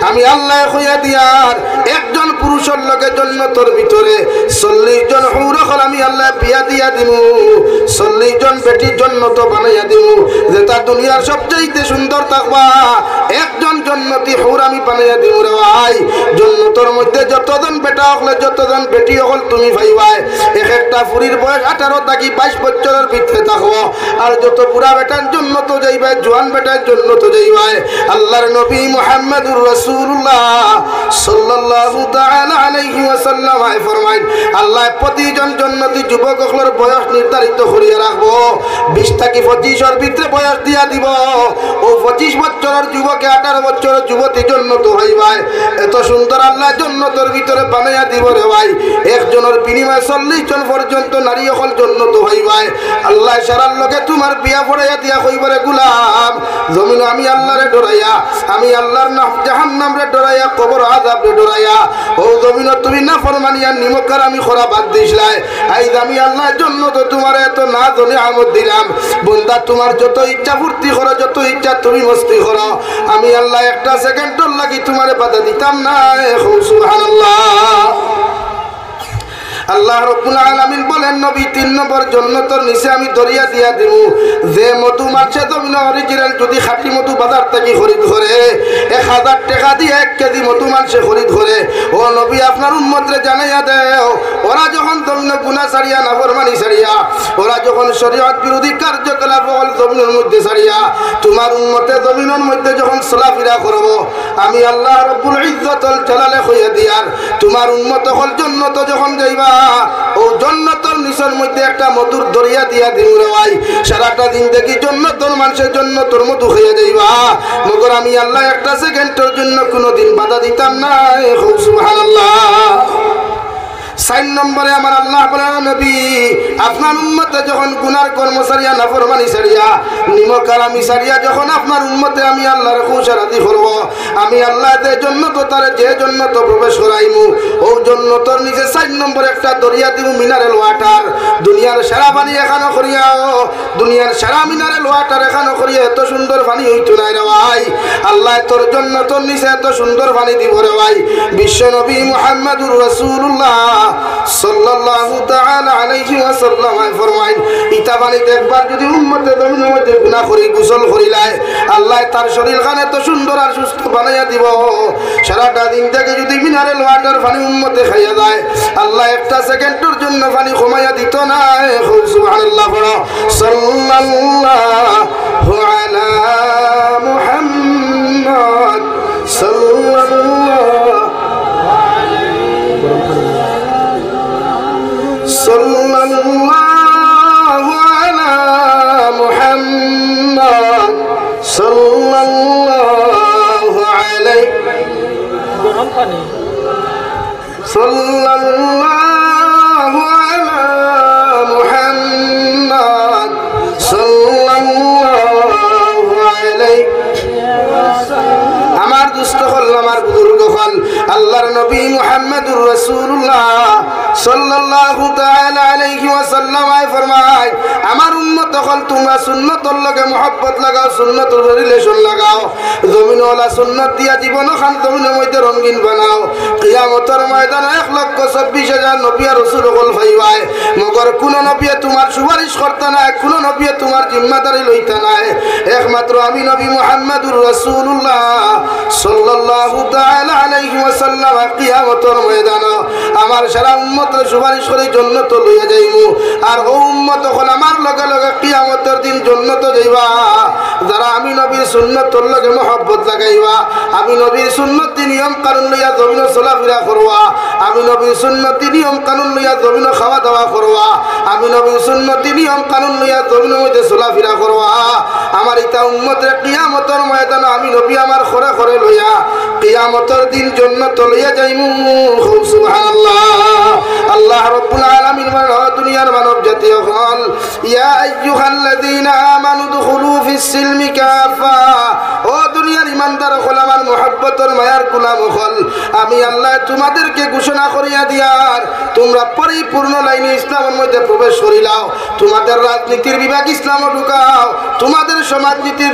আমি আল্লাহ কইয়া দিয়ার একজন পুরুষের লগে জান্নাতের ভিতরে 40 জন হুর হল আমি আল্লাহ বিয়া দিয়া দিমু 40 জন বেটির জান্নাত বানাইয়া দিমু যেটা দুনিয়ার সবচেয়ে সুন্দর থাকবা একজন জান্নাতি হুর আমি বানাইয়া দিমু রে ভাই। জান্নাতের মধ্যে যতজন বেটা হলে যতজন বেটি হল তুমি ভাইবাই এক একটা ফুরির বয়স 18 থেকে 22 বছরের ভিতরে থাকবো আর যত বুড়া বেটার জন্য তো যাইবাই জওয়ান বেটার জন্য তো যাইবাই আল্লাহর নবী মুহাম্মদুর রাসূলুল্লাহ সাল্লাল্লাহু তাআলা আলাইহি ওয়াসাল্লাম ফরমায় আল্লাহ প্রতিজন জান্নাতি যুবকগুলোর বয়স নির্ধারিত করিয়া রাখবো 20 থেকে 25 এর ভিতরে বয়স দিয়া দিব ও 25 বছরের যুবক পক্ষে 18 বছরের যুবতী জন্নত হইবাই এত সুন্দর আল্লাহ জন্নতের ভিতরে বানাইয়া দিব রে ভাই একজনের বিনিময়ে 40 জন পর্যন্ত নারী হল জন্নত হইবাই আল্লাহ সারার লগে তোমার বিয়া পড়াইয়া দিয়া কইবারে গোলাম জমিন আমি আল্লাহরে ডরাইয়া আমি আল্লাহর জাহান্নাম রে ডরাইয়া কবর আযাব রে ডরাইয়া ও জমিন তুমি না ফরমানিয়া নিমকার আমি খরা বাদ দিছলাই আইজ আমি আল্লাহর জন্য তো তোমার এত না জনে আমদ দিলাম বন্দা তোমার যত ইচ্ছা ফুর্তি করো যত ইচ্ছা তুমি মস্তি করো আমি আল্লাহ একটা সেকেন্ডর লাগি তোমারে বাধা দিতাম না সুবহানাল্লাহ আল্লাহ রাব্বুল আলামিন বলেন নবী 3 নম্বর জান্নাতের নিচে আমি দরিয়া দিয়া দেব যে মধু মাছে জমিন অরিজিনাল যদি খাঁটি মধু বাজার থেকে খরিদ করে 1000 টাকা দিয়ে 1 কেজি মধু মাছে খরিদ করে ও নবী আপনার উম্মতরে জানাইয়া দাও ওরা যখন জমিন গুনাহ ছাড়িয়া নাফরমানি ছাড়িয়া ওরা যখন শরীয়ত বিরোধী কার্যকলাপ হল জমিনের মধ্যে ছাড়িয়া তোমার উম্মতে জমিনের মধ্যে যখন চলাফেরা করব আমি আল্লাহ রাব্বুল ইজ্জতুল জালালে কইয়া দিয়ার তোমার উম্মত হল জান্নাত যখন যাইবা ও জান্নাতের নিচের মধ্যে একটা মধুর দরিয়া দিয়া দিন রে ভাই সারাটা দিন দেখি জান্নাতের মানুষের জন্য তোর মধু হইয়া যাইবা মগর আমি আল্লাহ একটা সেকেন্ডের জন্য কোনোদিন বাধা দিতাম না সুবহানাল্লাহ 4 নম্বরে আমার আল্লাহ বলেন নবী আপনার উম্মতে যখন গুনার কর্মচারিয়া নাফরমানি ছাড়িয়া নিমকারামি ছাড়িয়া যখন আপনার উম্মতে আমি আল্লাহর খুশারাতি করব আমি আল্লাহ যে জান্নাত তারে যে জান্নাত প্রবেশ করাইমু ও জান্নাতের নিচে 4 নম্বরে একটা দরিয়া দিব মিনারেল ওয়াটার দুনিয়ার সারা পানি এখানে করিয়াও দুনিয়ার সারা মিনারেল ওয়াটার এখানে করিয়া এত সুন্দর পানি হইতো না রে ভাই আল্লাহ তোর জান্নাতের নিচে এত সুন্দর পানি দিব রে ভাই বিশ্ব নবী মুহাম্মদুর রাসূলুল্লাহ সাল্লাল্লাহু তাআলা আলাইহি ওয়াসাল্লাম ফরমায় ইতা পানিতে একবার যদি উম্মতে জমিনের মধ্যে গুনাহ করি গোসল করিলাই আল্লাহ তার শরীর খানে তো সুন্দর আর সুস্থ বানাইয়া দিব সারাটা দিন থেকে যদি মিনারেল ওয়াটার পানি উম্মতে খাইয়া যায় আল্লাহ একটা সেকেন্ডের জন্য পানি কমাইয়া দিত না সুবহানাল্লাহ সাল্লাল্লাহু আলা মুহাম্মদ সাল্লাল্লাহু সাল্লাল্লাহু আলা মুহাম্মদ সাল্লাল্লাহু আলাইহি গরম পানি সাল্লাল্লাহু আলা মুহাম্মদ সাল্লাল্লাহু আলাইহি আমার দুষ্ট হল আমার বুজুর্গ হল আল্লাহর নবী মুহাম্মদুর রাসূলুল্লাহ সাল্লাল্লাহু তাআলা আলাইহি ওয়াসাল্লাম ফরমায় আমার উম্মত হল তোমরা সুন্নতের লগে মহব্বত লাগাও সুন্নতের রিলেশন লাগাও জমিনওয়ালা সুন্নত দিয়া জীবন খান জমিনের মধ্যে রঙিন বানাও কিয়ামতের ময়দানে 1,24,000 নবী আর রাসূল হল ভাইবাই মগর কোন নবী তোমার সুপারিশ করতে না কোন নবী তোমার জিম্মাদারি লইতে না একমাত্র আমি নবী মুহাম্মদুর রাসূলুল্লাহ সাল্লাল্লাহু তাআলা আলাইহি ওয়াসাল্লাম কিয়ামতের ময়দানে আমার সারা উম্মতের সুপারিশ করে জান্নাত লইয়া যাইমু আর ও উম্মত হল আমার লগে লগে কিয়ামতের দিন জান্নাত যাইবা যারা আমি নবীর সুন্নতের লগে মহব্বত লাগাইবা আমি নবীর সুন্নতি নিয়ম কানুন লইয়া জমিনে চলাফেরা করবা আমি নবীর সুন্নতি নিয়ম কানুন লইয়া জমিনে খাওয়া দাওয়া করবা আমি নবীর সুন্নতি নিয়ম কানুন লইয়া জমিনের মধ্যে চলাফেরা করবা আমার ইতা উম্মতের কিয়ামতের ময়দানে আমি নবী আমার খরে খরে লইয়া কিয়ামতের দিন জান্নাত লইয়া যাইমু সুবহানাল্লাহ আল্লাহ রাব্বুল আলামিন দুনিয়ার মানব জাতি হল ইয়া আইয়ুহাল্লাযীনা আমানু দুখুলু ফিস সিলমি কাফা ও দুনিয়ার ইমানদার হল আমার মুহাব্বতের মায়ার গোলাম হল আমি আল্লাহ তোমাদেরকে ঘোষণা করিয়া দিয়ার তোমরা পরিপূর্ণ লাইনে ইসলামের মধ্যে প্রবেশ করিলাও তোমাদের রাজনীতির বিভাগ ইসলামে ঢুকাও তোমাদের সমাজনীতির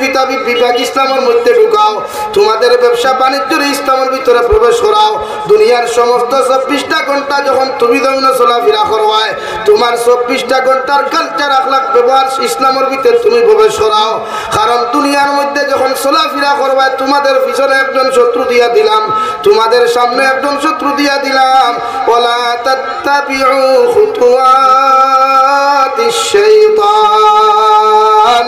বিভাগ ইসলামের মধ্যে ঢুকাও তোমাদের ব্যবসা বাণিজ্যের ইসলামের ভিতরে প্রবেশ করাও দুনিয়ার সমস্ত 24টা ঘন্টা যখন তুমি জমিনে চলাফেরা করবাই তোমার 24টা ঘন্টার কালচার আখলাক ব্যবহার ইসলামের ভিতরে তুমি প্রবেশ করাও কারণ দুনিয়ার মধ্যে যখন চলাফেরা করবাই তোমাদের পিছনে একজন শত্রু দিয়া দিলাম তোমাদের সামনে একজন শত্রু দিয়া দিলাম ওয়ালা তাত্তাবিউ খুতুওয়াতিশ শাইতান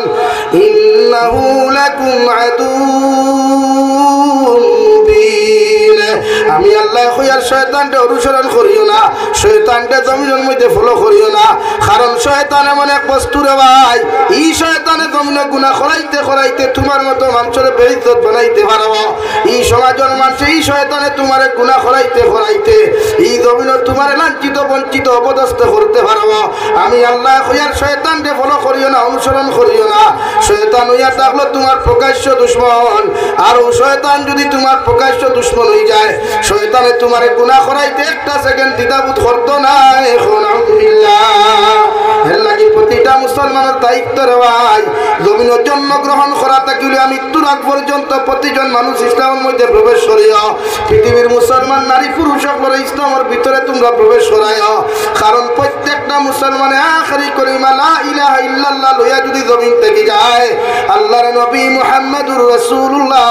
ইন্নাহু লাকুম আদুউম মুবিন আমি আল্লাহ কইয়ার শয়তানকে অনুসরণ করিও না, শয়তানকে জমিনের মধ্যে ফলো করিও না। কারণ শয়তান এমন এক বস্তু রে ভাই, এই শয়তানে জমিনে গুনাহ করাইতে করাইতে তোমার মতো মানুষের বেইজ্জত বানাইতে পারবো। এই সমাজের মানুষ এই শয়তানে তোমার গুনাহ করাইতে করাইতে এই জমিনে তোমার লাঞ্ছিত বঞ্চিত অপদস্থ করতে পারবো। আমি আল্লাহ কইয়ার শয়তানকে ফলো করিও না, অনুসরণ করিও না। শয়তান হইয়া থাকলো তোমার প্রকাশ্য দুশ্মন, আর ও শয়তান যদি তোমার প্রকাশ্য দুশ্মন হয়ে যায়, শয়তানে তোমার গুনাহ করাইতে একটা সেকেন্ড দ্বিধাবোধ করতো না। এখন আলহামদুলিল্লাহ এর লাগি প্রতিটা মুসলমানের দায়িত্ব রে ভাই, জমিনের জন্মগ্রহণ করা থাকিলে মৃত্যুর আগ পর্যন্ত প্রতিজন মানুষ ইসলামের মধ্যে প্রবেশ করিও। পৃথিবীর মুসলমান নারী পুরুষ সকলের ইসলামের ভিতরে তোমরা প্রবেশ করাইও। কারণ প্রত্যেকটা মুসলমানে আখেরি কলিমা লা ইলাহা ইল্লাল্লাহ লইয়া যদি জমিন থেকে যায়, আল্লাহর নবী মুহাম্মদুর রাসূলুল্লাহ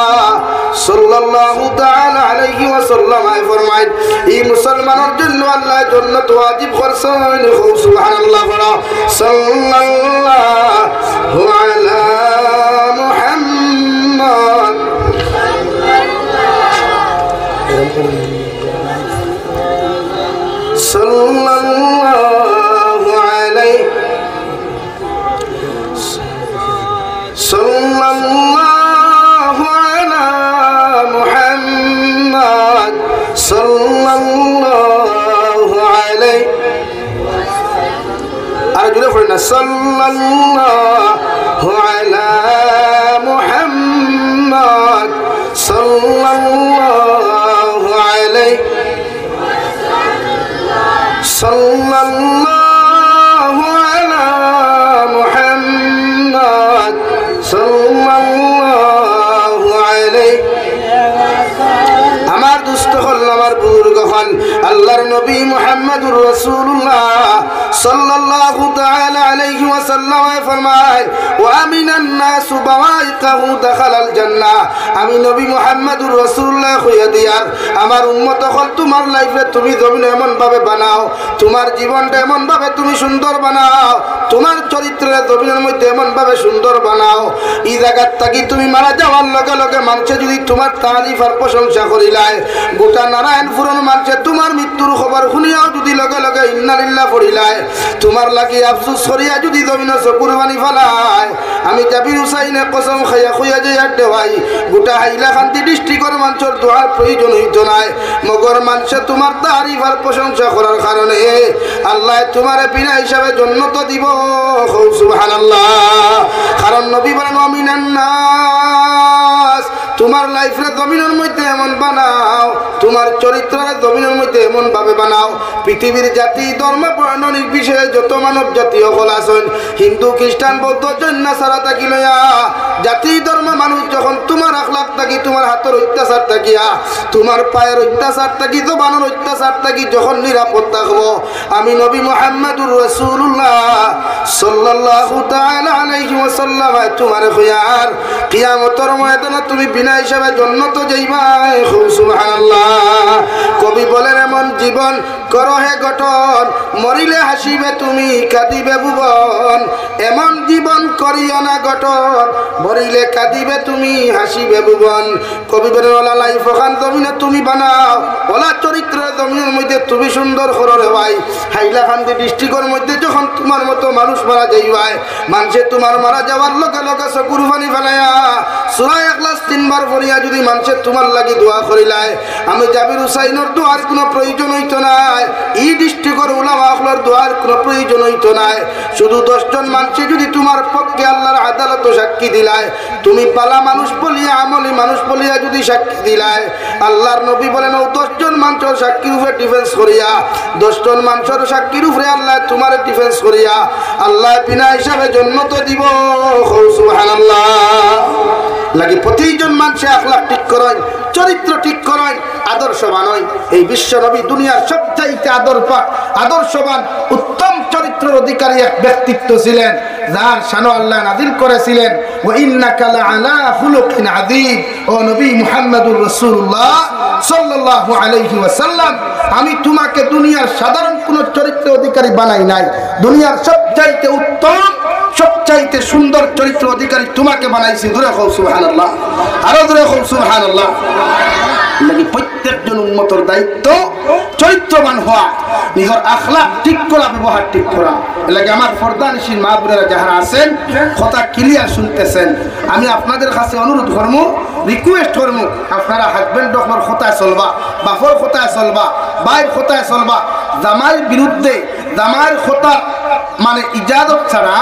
সাল্লাল্লাহু তাআলা আলাইহি ওয়াসাল্লাম ফরমায়, এই মুসলমানের জন্য আল্লাহ জান্নাত ওয়াজিব করছেন। সুবহানাল্লাহ, সাল্লাল্লাহু আলা মুহাম্মদ সাল্লাল্লাহু আলাইহি সাল্লাল্লাহু আলা মুহাম্মদ সাল্লাল্লাহু আলাইহি আর জুড়ে পড়ে না, সাল্লাল্লাহু আলা মুহাম্মদ সাল্লাল্লাহু আলাইহি সাল্লাল্লাহু আলা মুহাম্মদ সাল্লাল্লাহু আলাইহি। আমার দুস্থ হল, আমার বুজুর্গ হল, আল্লাহর নবী মুহাম্মদুর রাসূলুল্লাহ সাল্লাল্লাহু তাআলা আলাইহি ওয়াসাল্লাম ফরমায়, ওয়া মিনান নাস বাওয়াইকাহু দাখালাল জান্নাহ। আমি নবী মুহাম্মদুর রাসূলুল্লাহ কইয়া দিয়ার আমার উম্মত হল, তোমার লাইফে তুমি জমিনে এমন ভাবে বানাও, তোমার জীবনটা এমন ভাবে তুমি সুন্দর বানাও, তোমার চরিত্রের জমিনের মধ্যে এমন ভাবে সুন্দর বানাও, এই জায়গার থাকি তুমি মারা যাওয়ার লগে লগে মানুষে যদি তোমার তারিফ আর প্রশংসা করিলায়, গোটা নারায়ণপুরের মানুষে তোমার মৃত্যুর খবর শুনিয়াও যদি লগে লগে ইন্না লিল্লাহ পড়িলায়, তোমার লাগি আফসোস করিয়া যদি জমিনে কুরবানি ফেলায়, আমি জাবির হুসাইনে কসম খাইয়া খুইয়া যে আড্ডে ভাই, গোটা হাইলাকান্দি ডিস্ট্রিক্টের মানুষের দোয়ার প্রয়োজন হইতো নাই, মগর মানুষে তোমার তারিফ আর প্রশংসা করার কারণে আল্লাহ তোমার বিনা হিসাবে জান্নাত দিব। সুবহানাল্লাহ। কারণ নবী বলেন, ওয়া মিনান নাস, তোমার লাইফে জমিনের মধ্যে এমন বানাও, তোমার চরিত্রের জমিনের মধ্যে এমন ভাবে বানাও, পৃথিবীর জাতি ধর্ম বর্ণ নির্বিশেষে যত মানব জাতি সকল আছেন, হিন্দু খ্রিস্টান বৌদ্ধ জৈন সারা থাকি লইয়া জাতি ধর্ম মানুষ যখন তোমার আখলাক থাকি, তোমার হাতের অত্যাচার থাকিয়া, তোমার পায়ের অত্যাচার থাকি, জবানের অত্যাচার থাকি যখন নিরাপদ থাকবো, আমি নবী মুহাম্মদুর রাসূলুল্লাহ সাল্লাল্লাহু তাআলা আলাইহি ওয়াসাল্লাম তোমার খয়ার কিয়ামতের ময়দানে তুমি বিনা হিসাবে জান্নাতে যাইবা। সুবহানাল্লাহ। কবি বলেন, এমন জীবন করো হে গঠন, মরিলে হাসিবে তুমি কাঁদিবে ভুবন, এমন জীবন করিও না গঠন, মরিলে কাঁদিবে তুমি হাসিবে ভুবন। কবি বলেন, ওলা লাইফ খান জমিনে তুমি বানাও, ওলা চরিত্রের জমিনের মধ্যে তুমি সুন্দর করো রে ভাই। হাইলাকান্দি ডিস্ট্রিক্টের মধ্যে যখন তোমার মতো মানুষ মারা যাইবাই, মানুষে তোমার মারা যাওয়ার লগে লগে কুরবানি ফেলাইয়া সূরা ইখলাস 3 বার পড়িয়া যদি মানুষে তোমার লাগি দোয়া করিলায়, আমি জাবির হুসাইনের দোয়ার কোনো প্রয়োজন হইতো নাই, এই ডিস্ট্রিক্টের উলামা হলর দোয়ার কোনো প্রয়োজন হইতো নাই। শুধু 10 জন মানুষে যদি তোমার পক্ষে আল্লাহর আদালতে সাক্ষী দিলায়, তুমি পালা মানুষ বলিয়া আমলি মানুষ বলিয়া যদি সাক্ষী দিলায়, আল্লাহর নবী বলেন, ও 10 জন মানুষের সাক্ষীর উপরে ডিফেন্স করিয়া, 10 জন মানুষের সাক্ষীর উপরে আল্লাহ তোমার ডিফেন্স করিয়া আল্লাহ বিনা হিসাবে জান্নাত দিব। সুবহানাল্লাহ। লাগি প্রতিজন মানুষে আখলাক ঠিক করেন, চরিত্র ঠিক করেন, আদর্শবান হয়। এই বিশ্ব নবী দুনিয়ার সবচাইতে আদর্শবান উত্তম চরিত্রের অধিকারী এক ব্যক্তিত্ব ছিলেন, যার শান আল্লাহ নাযিল করেছিলেন, ওয়া ইন্নাকা লাআলা খুলুকিন আযীম। ও নবী মুহাম্মদুর রাসূলুল্লাহ সাল্লাল্লাহু আলাইহি ওয়াসাল্লাম, আমি তোমাকে দুনিয়ার সাধারণ কোন চরিত্র অধিকারী বানাই নাই, দুনিয়ার সবচাইতে উত্তম সবচাইতে সুন্দর চরিত্র অধিকারী তোমাকে বানাইছি। দূরে হও সুবহানাল্লাহ, আরো দূরে হও সুবহানাল্লাহ। লাগি প্রত্যেকজন উম্মতের দায়িত্ব চরিত্রবান হওয়া, নিজের আখলাক ঠিক করা, ব্যবহার ঠিক করা। লাগে আমার ফরদানিসীন মা বোনেরা যারা আছেন, কথা ক্লিয়ার শুনতেছেন, আমি আপনাদের কাছে অনুরোধ করবো, রিকোয়েস্ট করবো, আপনারা হাজবেন্ড ডক্টর খোতায় চলবা, বাপর খোতায় চলবা, বাইর খোতায় চলবা। জামাইয়ের বিরুদ্ধে, জামাইয়ের খোতা মানে ইজাজত ছাড়া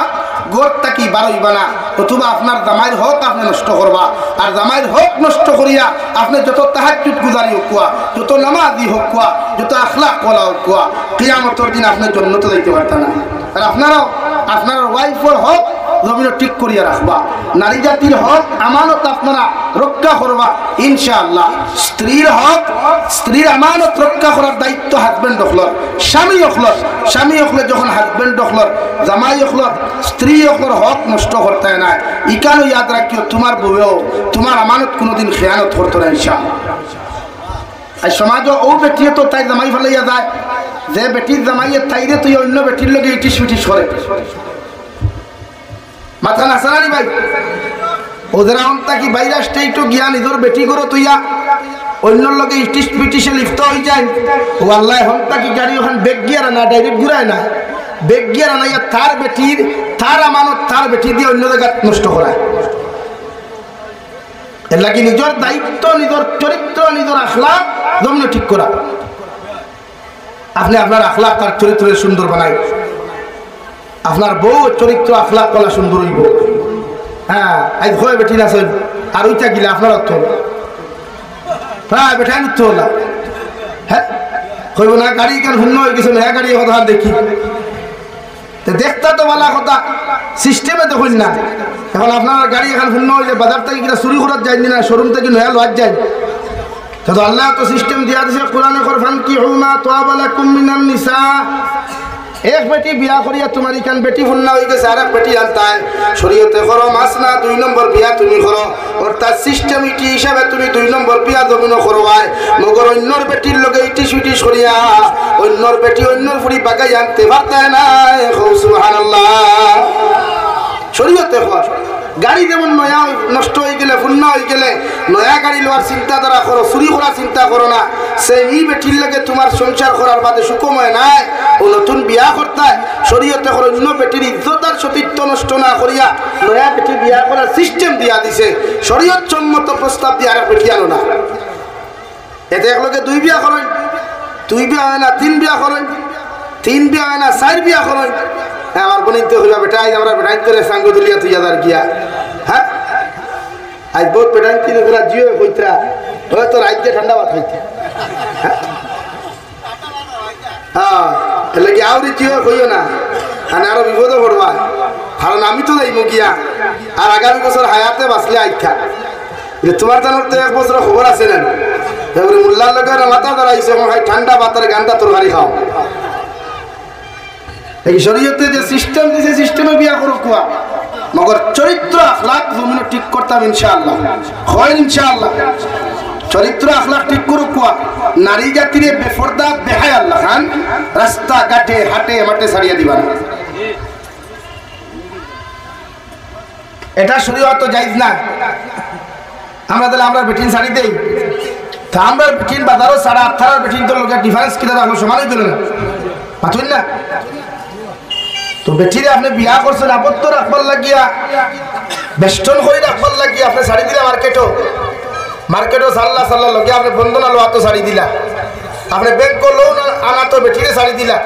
ঘর থাকি বারইবা না, অথবা আপনার জামাইয়ের হক আপনি নষ্ট করবা। আর জামাইয়ের হক নষ্ট করিয়া আপনি যত তাহাজ্জুদ গুজারি হোক কুয়া, যত নামাজি হোক কুয়া, যত আখলাক কলা হোক কুয়া, কিয়ামতের দিন আপনি জান্নাতে যাইতে পারতেন না। আর আপনারাও আপনার ওয়াইফের হক জমিন ঠিক করিয়া রাখবা, নারী জাতির হক আমানত আপনারা রক্ষা করবা ইনশাআল্লাহ। স্ত্রীর হক, স্ত্রীর আমানত রক্ষা করার দায়িত্ব হাজবেন্ড হকলর, স্বামী হকলর। স্বামী হকলে যখন হাজবেন্ড হকলর, জামাই হকলর, স্ত্রী হকলর হক নষ্ট করতে না। ইকানো ইয়াদ রাখিও, তোমার বউও তোমার আমানত কোনোদিন খেয়ানত করতো না ইনশাআল্লাহ। আর সমাজও ও বেটিয়ে তো তাই জামাই ফেলাইয়া যায়, যে বেটির জামাইয়ে তাইরে তুই অন্য বেটির লোকে ইটিস পিটিস করে, মাথা নাসানি ভাই। ওদের অন্তা কি বাইরে আসতে একটু গিয়া নিজের বেটি করো তুইয়া অন্য লোকে ইটিস পিটিসে লিপ্ত হয়ে যায়। ও আল্লাহ হন্তা কি গাড়ি ওখানে বেগ গিয়ার না, ডাইরেক্ট ঘুরায় না, বেগ গিয়ার আনাইয়া তার বেটির, তার আমানত তার বেটি দিয়ে অন্য জায়গা নষ্ট করায়। এর লাগে নিজের দায়িত্ব, নিজের চরিত্র, নিজের আখলাক জমিনে ঠিক করা। আপনি আপনার আখলাক তার চরিত্রের সুন্দর বানাই, আপনার বউ চরিত্র আখলাক কলা সুন্দর হইব। হ্যাঁ, আজ হয় বেটি না সই আর ওইটা গিলা আপনার অর্থ হ্যাঁ বেটাই নিতে হলা। হ্যাঁ কইব না গাড়ি কেন শূন্য হয়ে গেছে, হ্যাঁ গাড়ি কথা দেখি দেখতা তো বলা কথা সিস্টেমে দেখুন না। এখন আপনার গাড়ি এখন শূন্য হইলে বাজার থেকে কিনা চুরি করার যায় না, শোরুম থেকে নয়া লওয়ার যায়। তো আল্লাহ তো সিস্টেম দিয়া দিছে কোরআনে, করফান কি হুমা তোয়াবা লাকুম মিনান নিসা। এক বেটি বিয়া করিয়া তোমার ইখান বেটি ফুন্না হয়ে গেছে, আর এক বেটি আনতায় শরীয়তে করো মাস না, 2 নম্বর বিয়া তুমি করো। অর্থাৎ সিস্টেম ইটি হিসাবে তুমি 2 নম্বর বিয়া জমিনও করবাই, মগর অন্যর বেটির লগে ইটি সুইটি সরিয়া অন্যর বেটি অন্যর ফুড়ি বাগাই আনতে পারতে না। সুবহানাল্লাহ। শরীয়তে কর গাড়ি যেমন নয়া নষ্ট হয়ে গেলে, ফুন্না হয়ে গেলে নয়া গাড়ি লওয়ার চিন্তাধারা করো, চুরি করার চিন্তা করো না। সেই বেটির লাগে তোমার সংসার করার বাদে সুকময় নাই, ও নতুন বিয়া করতে শরীয়তে করো অন্য বেটির ইজ্জত আর সতীত্ব নষ্ট না করিয়া নয়া বেটি বিয়া করার সিস্টেম দিয়া দিছে। শরীয়ত সম্মত প্রস্তাব দিয়ে আর বেটি আনো না। এতে একলগে 2 বিয়া করেন, 2 বিয়া হয় না 3 বিয়া করেন, 3 বিয়া হয় না 4 বিয়া করেন। আমার বনিতে হইবা বেটাই আমরা বেটাই করে সাঙ্গ দিলিয়া তুই যাদার গিয়া। হ্যাঁ আজ বহুত বেটাই কিনে ফেরা জিও কইতরা হয়তো রাজ্যে ঠান্ডা ভাত খাইতে। হ্যাঁ এলে কি আউরি জিও কইও না, আর আরো বিপদে পড়বা। কারণ আমি তো যাইব গিয়া, আর আগামী বছর হায়াতে বাঁচলে আইথা তোমার জানার তো 1 বছর খবর আছে না। এবারে মোল্লার লোকের মাথা ধরাইছে ঠান্ডা ভাতের গান্ডা তরকারি খাও। এই শরীয়তে যে সিস্টেম দিছে সিস্টেমে বিয়া করো কুয়া, মগর চরিত্র আখলাক জমিনে ঠিক করতাম ইনশাআল্লাহ। হয় ইনশাআল্লাহ চরিত্র আখলাক ঠিক করো কুয়া, নারী জাতিরে বেফরদা বেহায় আল্লাহ খান রাস্তা ঘাটে হাটে মাঠে ছাড়িয়ে দিবা না। এটা শরীয়ত জায়েজ না। আমরা তাহলে আমরা বেটিন শাড়ি দেই, তা আমরা বেটিন বাজারও সারা 18 বেটিন তো লোকের ডিফারেন্স কিনা রাখলো সমানই দিল না, পাচ্ছেন না? তো বেটিরে আপনি বিয়া করছেন আবদ্ধ রাখবার লাগিয়া, বেষ্টন করে রাখবার লাগিয়া আপনি শাড়ি দিলা মার্কেটও সাল্লা সাল্লা লগে আপনি বন্ধনা লোয়া তো শাড়ি দিলা, আপনি ব্যাংক লোন আনা তো বেটিরে শাড়ি দিলা,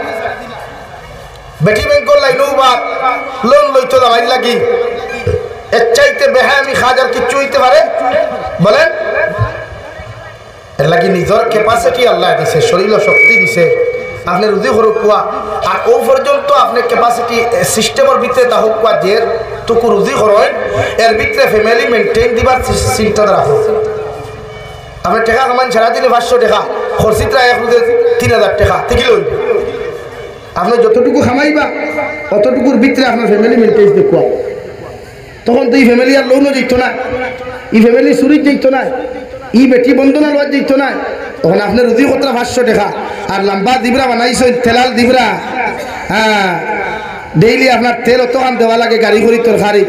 বেটি ব্যাংক লাইনও বা লোন লইতো দামাই লাগি। এর চাইতে বেহায়ামি খাজার কিচ্ছু হইতে পারে বলেন? এর লাগি নিজের ক্যাপাসিটি আল্লাহ দিছে, শরীর শক্তি দিছে, আপনি রুজি করুক কুয়া। আর ও পর্যন্ত আপনি ক্যাপাসিটি সিস্টেমের ভিতরে তা হোক কুয়া যে টুকু রুজি করেন এর ভিতরে ফ্যামিলি মেনটেন দিবার চিন্তাটা রাখুন। আপনি টাকা কামান ছাড়া দিলে 500 টাকা, খরচিতরা 3000 টাকা থেকে লই, আপনি যতটুকু খামাইবা অতটুকুর ভিতরে আপনার ফ্যামিলি মেনটেন দেখুয়া। তখন তো এই ফ্যামিলি আর লোনও যেত না, এই ফ্যামিলি চুরি যেত না, ই বেটি বন্ধনা লওয়া যেত না। তখন আপনার রুজি কতটা 500 টাকা আর লম্বা দিবরা বানাইছেন তেলাল দিবরা। হ্যাঁ ডেইলি আপনার তেল অতখান দেওয়া লাগে গাড়ি করি তরকারি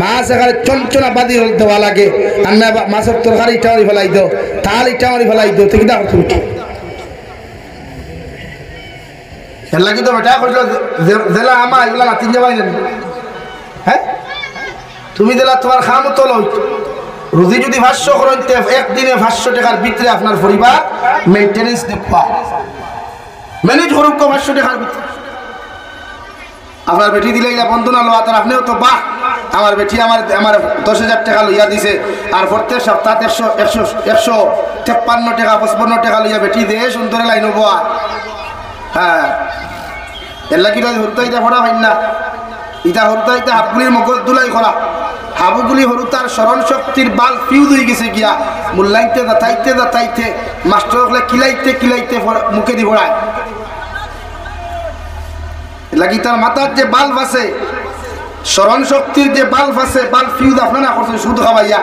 মাছ এখানে চঞ্চনা বাদি দেওয়া লাগে আমি মাছের তরকারি ইটা মারি ফেলাই দিও তাল ইটা মারি ফেলাই দিও ঠিক না তুমি এর লাগি তো বেটা করছিল জেলা আমা এগুলা নাতিন যাবাই না হ্যাঁ তুমি দিলা তোমার খাম তো লই রুজি যদি 500 করতে একদিনে 500 টাকার ভিতরে আপনার পরিবার মেইনটেনেন্স দেখবা ম্যানেজ করুক 500 টাকার ভিতরে আপনার বেটি দিলে এটা বন্ধ না লওয়া তার আপনিও তো বাহ আমার বেটি আমার 10,000 টাকা লইয়া দিছে আর প্রত্যেক সপ্তাহ 153 টাকা 55 টাকা লইয়া বেটি দিয়ে সুন্দর লাইন হবো হ্যাঁ এর লাগি হরুতা ইটা করা হয় না ইটা হরুতা ইটা হাবগুলির মগজ দুলাই করা হাবুগুলি হরুতার স্মরণ শক্তির বাল ফিউজ হয়ে গেছে গিয়া মূল্যাইতে দাতাইতে মাস্টার হলে কিলাইতে মুখে দি ভরায় লাগি তার মাথার যে বাল্ব আছে স্মরণ শক্তির যে বাল্ব আছে বাল্ব ফিউজ আপনারা করছেন সুদ খাবাইয়া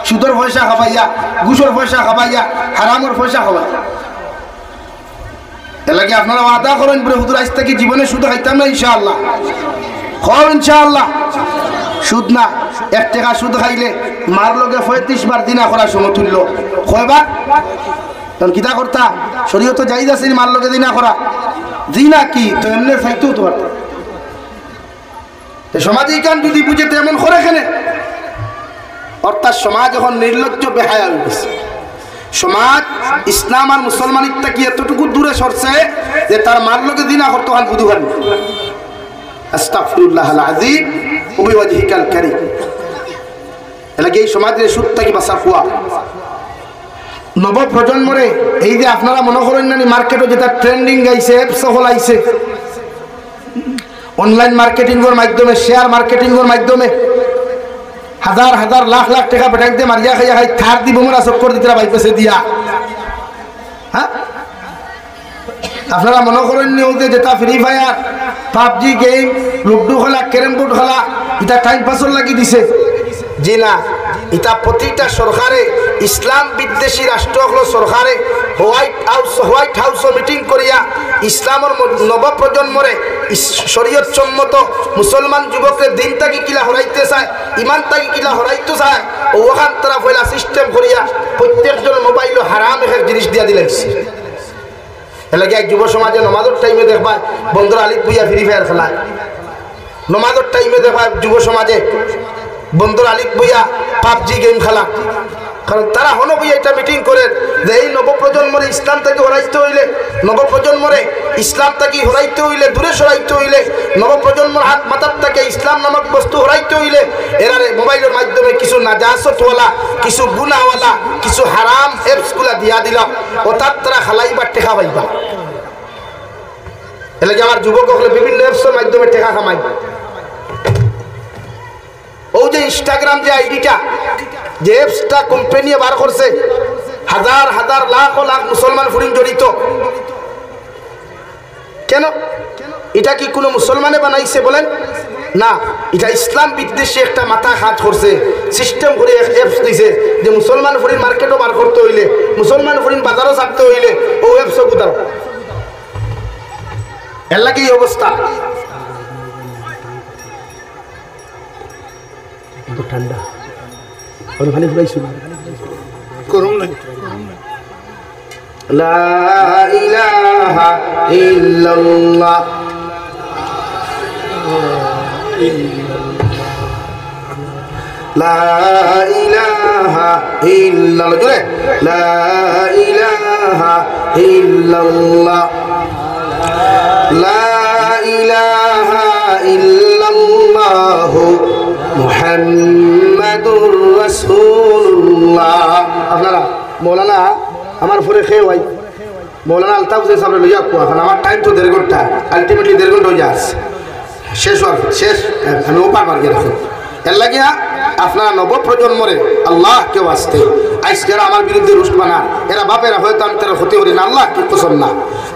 সুদের পয়সা খাবাইয়া ঘুষের পয়সা খাবাইয়া হারামের পয়সা খাবাইয়া এর লাগি আপনারা ওয়াদা করেন বলে হুজুর আজ থেকে জীবনে সুদ খাইতাম না ইনশাআল্লাহ খাও ইনশাআল্লাহ সুদ না 1 টাকা সুদ খাইলে মার লগে 35 বার দিনা করা সমতুল্য কয়বার তখন কিতা করতা শরীয়ত জায়েজ আছে মার লগে দিনা করা জিনা কি তো এমনি চাইতেও তো পারত সমাজে কান যদি বুঝে তেমন করে কেন অর্থাৎ সমাজ এখন নির্লজ্জ বেহায়া হয়ে গেছে সমাজ ইসলাম আর মুসলমানির থেকে এতটুকু দূরে সরছে যে তার মার লগে দিনা করতে হন বুধু খান আস্তাগফিরুল্লাহ আল আযীম ওয়া বিওয়াজহিকাল কারীম এলাকে এই সমাজের সুদ থেকে বাঁচা ফুয়া নব প্রজন্মরে এই যে আপনারা মনে করেন না মার্কেটে যেটা ট্রেন্ডিং গাইছে অ্যাপস সকল আইছে অনলাইন মার্কেটিং এর মাধ্যমে শেয়ার মার্কেটিং এর মাধ্যমে হাজার লাখ টাকা বেটাইতে মারিয়া খাইয়া খাই থার দিব মোরা চক্কর দিতে বাইপেছে দিয়া হ্যাঁ আপনারা মনে করেন নি ওদের যেটা free fire PUBG game ludo খেলা ক্যারেম বোর্ড খেলা এটা টাইম পাসর লাগি দিছে জি না এটা প্রতিটা সরকারে ইসলাম বিদ্বেষী রাষ্ট্র হলো সরকারে হোয়াইট হাউস মিটিং করিয়া ইসলামের নব প্রজন্মরে শরীয়ত সম্মত মুসলমান যুবকদের দিন তাকে কিলা হরাইতে চায় ইমান তাকে কিলা হরাইতে চায় ওখান তারা পয়লা সিস্টেম করিয়া প্রত্যেকজন মোবাইল হারাম এক জিনিস দিয়া দিলেছে এলাকা এক যুব সমাজে নমাজের টাইমে দেখবা বন্ধুরা আলিফ বুইয়া ফ্রি ফায়ার খেলায় নমাজের টাইমে দেখবা যুব সমাজে বন্ধুরা আলিফ বুইয়া পাবজি গেম খেলা কারণ তারা হন বুইয়া এটা মিটিং করেন যে এই নবপ্রজন্মরে ইসলাম থেকে হরাইতে হইলে নবপ্রজন্মরে ইসলাম থেকে হরাইতে হইলে দূরে সরাইতে হইলে নবপ্রজন্মর হাত মাথার থেকে ইসলাম নামক বস্তু হরাইতে হইলে এরারে মোবাইলের মাধ্যমে কিছু নাজাসতওয়ালা কিছু গুনাহওয়ালা কিছু হারাম অ্যাপসগুলা দিয়া দিলাম ও তারা খালাইবা টেকা পাইবা এলাকা আমার যুবক হলে বিভিন্ন অ্যাপসের মাধ্যমে টেকা কামাই ও যে ইনস্টাগ্রাম যে আইডিটা যে অ্যাপসটা কোম্পানি বার করছে হাজার লাখ মুসলমান ফুরিন জড়িত কেন এটা কি কোনো মুসলমানে বানাইছে বলেন না এটা ইসলাম বিদ্বেষী একটা মাথা হাত করছে সিস্টেম করে অ্যাপস দিছে যে মুসলমান ফুরিন মার্কেটও বার করতে হইলে মুসলমান ফুরিন বাজারও ছাড়তে হইলে ও অ্যাপসও কোথাও এর লাগে এই অবস্থা ঠান্ডা ভালো ঘুরাইছি করুন না লা ইলাহা ইল্লাল্লাহ লা ইলাহা ইল্লাল্লাহ জোরে লা ইলাহা ইল্লাল্লাহ লা ইলাহা ইল্লাল্লাহ মুহাম্মাদুর রাসূলুল্লাহ আপনারা মৌলানা আমার পরে খেয়ে ভাই মৌলানা আলতাফ যে সামনে লইয়া কুয়া কারণ আমার টাইম তো 1.5 ঘন্টা আলটিমেটলি 1.5 ঘন্টা হয়ে যাচ্ছে শেষ আমি ওপার মার্কে রাখুন এর লাগিয়া আপনারা নবপ্রজন্মরে আল্লাহ কেউ আসতে আজকেরা আমার বিরুদ্ধে রুষ্ট বানা এরা বাপেরা হয়তো আমি তারা হতে পারি না আল্লাহ কি কসম না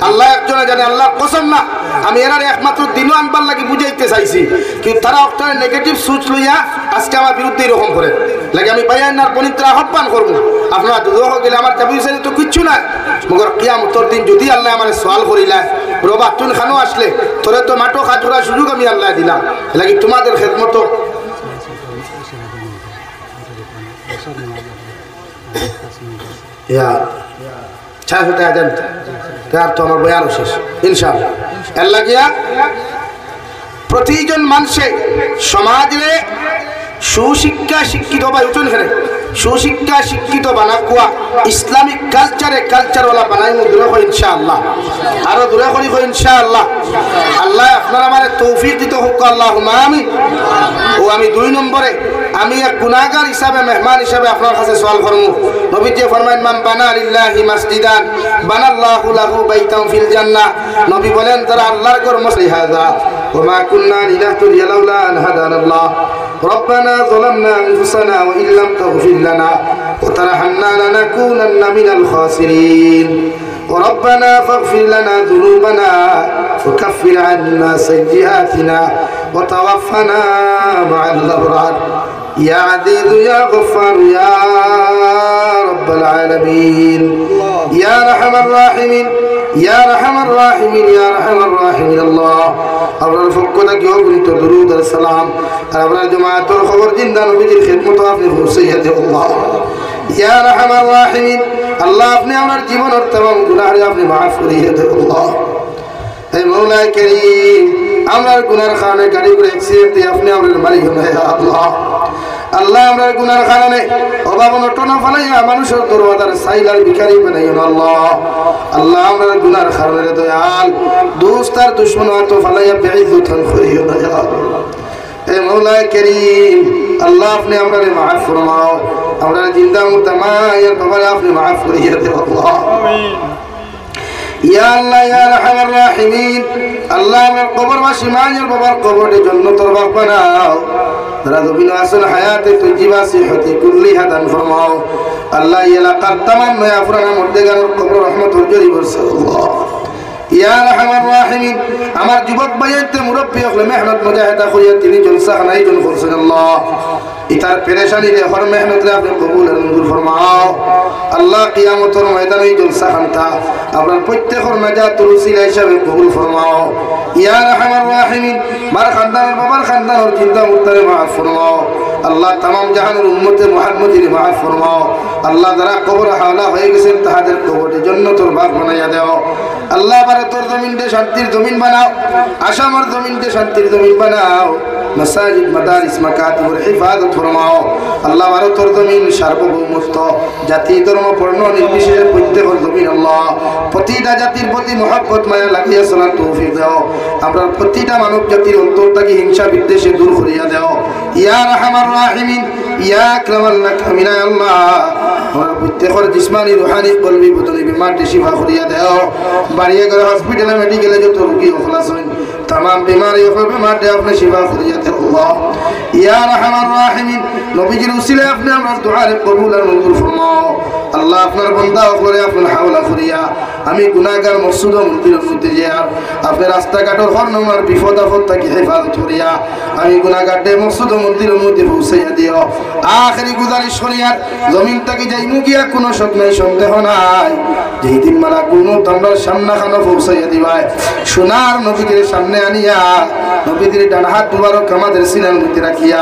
আল্লাহ একজনে জানে আল্লাহ কসম না আমি এরার একমাত্র দিনও আনবার লাগি বুঝাইতে চাইছি কিন্তু তারা একটা নেগেটিভ সুচ লইয়া আজকে আমার বিরুদ্ধে এরকম করে লাগে আমি বাইয়ান্নার পনিত্রা আহ্বান করবো আপনারা দুঃখ গেলে আমার কাবির তো কিচ্ছু না মগর কিয়ামতের দিন যদি আল্লাহ আমার সওয়াল করিলা রবা তুন খানো আসলে তোরে তো মাটো খাজুরা সুযোগ আমি আল্লাহ দিলাম লাগে তোমাদের খেদমত তো আমার বয়ানও শেষ ইনশাআল্লাহ এর লাগিয়া প্রতিজন মানুষে সমাজে সুশিক্ষা শিক্ষিত বা উঠুন খেলে সুশিক্ষা শিক্ষিত বানা কুয়া ইসলামিক কালচারওয়ালা বানাই দূরে হয় ইনশাআল্লাহ আরো দূরে করি হয় ইনশাআল্লাহ আল্লাহ আপনারা মানে তৌফিক দিতে হোক আল্লাহ আমিন ও আমি 2 নম্বরে আমি এক গুনাহগার হিসাবে মেহমান হিসাবে আপনার কাছে সওয়াল করব নবীজি ফরমায়েন মান বানা লিল্লাহি মাসজিদান বানাল্লাহু লাহু বাইতান ফিল জান্নাহ নবী বলেন যারা আল্লাহর ঘর মসজিদ হাযা ওয়া মা কুননা লিনাহতাদিয়া লাউলা আন হাদানাল্লাহ ربنا ظلمنا أنفسنا وإن لم تغفر لنا وترحمنا لنكونن من الخاسرين وربنا فاغفر لنا ذنوبنا وكفر عنا سيئاتنا وتوفنا مع الأبرار يا عزيز يا غفار يا رب العالمين يا أرحم الراحمين يا أرحم الراحمين يا أرحم الراحمين الله أبرار فقنا كيوغني تدرود السلام أبرار جماعة الخبر جندا نبي الخدمة وافني فرسية الله يا أرحم الراحمين الله أفني أمر جيبون ارتمام قناهر أفني معاف فرية الله أي مولا كريم أمر قناهر خانة قريب رأكسيب دي أفني أمر المليك يا الله আল্লাহ আমরা গুনার কারণে অভাব অনটন ফলাইয়া মানুষের দরওয়াজার সাইলার ভিখারি বানাইও আল্লাহ আল্লাহ আমরা গুনার কারণে দয়াল দোস্ত আর দুশমন তো ফলাইয়া বেইজ্জতন করিও না ইয়া এ মওলা করিম আল্লাহ আপনি আমাদের মাফ ফরমাও আমরা জিন্দা মুতামায়ের বাবা আপনি মাফ করিয়ে দেও আল্লাহ আমিন ইয়া আল্লাহ ইয়া আরহামার রাহিমিন আল্লাহ আমার কবরবাসী মায়ের বাবার কবরের জন্য তোর বাপ বানাও যারা জমিন আসল হায়াতে তৈজিবা সিহতি কুল্লিহা দান ফরমাও আল্লাহ এই এলাকার তামাম নয়া পুরানা মর্দেগানোর কবর রহমতুল জরি বর্ষে আল্লাহ ইয়া আরহামার রাহিমিন আমার যুবক ভাইয়েতে মুরব্বি হলে মেহনত মুজাহিদা করিয়া তিনি জলসা খানাই জন করছেন আল্লাহ ইতার পেরেশানি রে হর মেহনত রে আপনি কবুল আর মঞ্জুর ফরমাও আল্লাহ কিয়ামতের ময়দানে জলসা খানতা আপনার প্রত্যেকের নাজাতুল উসিলা হিসাবে কবুল ফরমাও ইয়া আরহামার রাহিমিন মার খানদানের বাবার খানদানের চিন্তা মুর্তারে মাফ ফরমাও আল্লাহ तमाम জাহানের উম্মতে মুহাম্মদীর মাফ ফরমাও আল্লাহ যারা কবর হাওলা হয়ে গেছেন তাদের কবরের জান্নাতুল বাগ বানাইয়া দাও আল্লাহ ভারতের জমিনকে শান্তির জমিন বানাও আসামের জমিনকে শান্তির জমিন বানাও মাসাজিদ মাদারিস মাকাতিবুর হিফাজত ফরমাও আল্লাহ ভারতের জমিন সার্বভৌমত্ব জাতি ধর্ম বর্ণ নির্বিশেষে প্রত্যেকের জমিন আল্লাহ প্রতিটা জাতির প্রতি মহব্বত মায়া লাগিয়ে চলার তৌফিক দাও আমরা প্রতিটা মানব জাতির অন্তর থেকে হিংসা বিদ্বেষে দূর করিয়া দাও ইয়া রাহমার রাহিমিন ইয়া আকরামাল আক্রামিন আল্লাহ আমরা প্রত্যেকের জিসমানি রুহানি কলবি বদনি বিমারটি শিফা করিয়া দাও বাড়িয়ে করে হসপিটালে মেডিকেলে যত রোগী খলাস হন तमाम बीमारी और बीमार दे अपने शिफा फरियाद अल्लाह या रहमान राहिमीन नबीजीर उसिले अपने हमरा दुआ रे कबूल और मंजूर फरमाओ अल्लाह अपनार बंदा করে আপন হাওলা করিয়া আমি গুনাহগার মকসুদ ও মুক্তির মধ্যে যার আপনি রাস্তা ঘাটের হর নম্বর বিপদ আপদ থেকে হেফাজত করিয়া আমি গুনাহগার দে মকসুদ ও মুক্তির মধ্যে পৌঁছাইয়া দিও আখেরি গুজারিশ করিয়া জমিন থেকে যাইমু গিয়া কোনো শক নাই সন্দেহ নাই যেই দিন মালাকুল মউত আমরার সামনে খানো পৌঁছাইয়া দিবাই সোনার নবীজির সামনে আনিয়া নবীজির ডান হাত মুবারক আমাদের সিনার মধ্যে রাখিয়া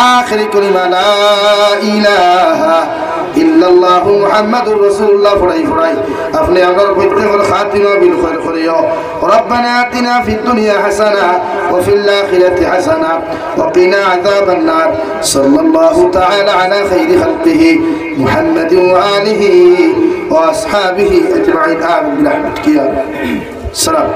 আখেরি কলিমা লা ইলাহা ইল্লাল্লাহু মুহাম্মাদুর রাসূলুল্লাহ ফরাই আপনি আমার প্রত্যেকের খাতিমা বিল খায়র করিও রব্বানা আতিনা ফিদ দুনিয়া হাসানা ওয়া ফিল আখিরাতি হাসানা ওয়া কিনা আযাবান নার সাল্লাল্লাহু তাআলা আলা খাইরি খালকিহি মুহাম্মাদিন ওয়া আলিহি ওয়া আসহাবিহি আজমাইন আমিন বিরহমাতিকা ইয়া রাব্বাল আলামিন সালাম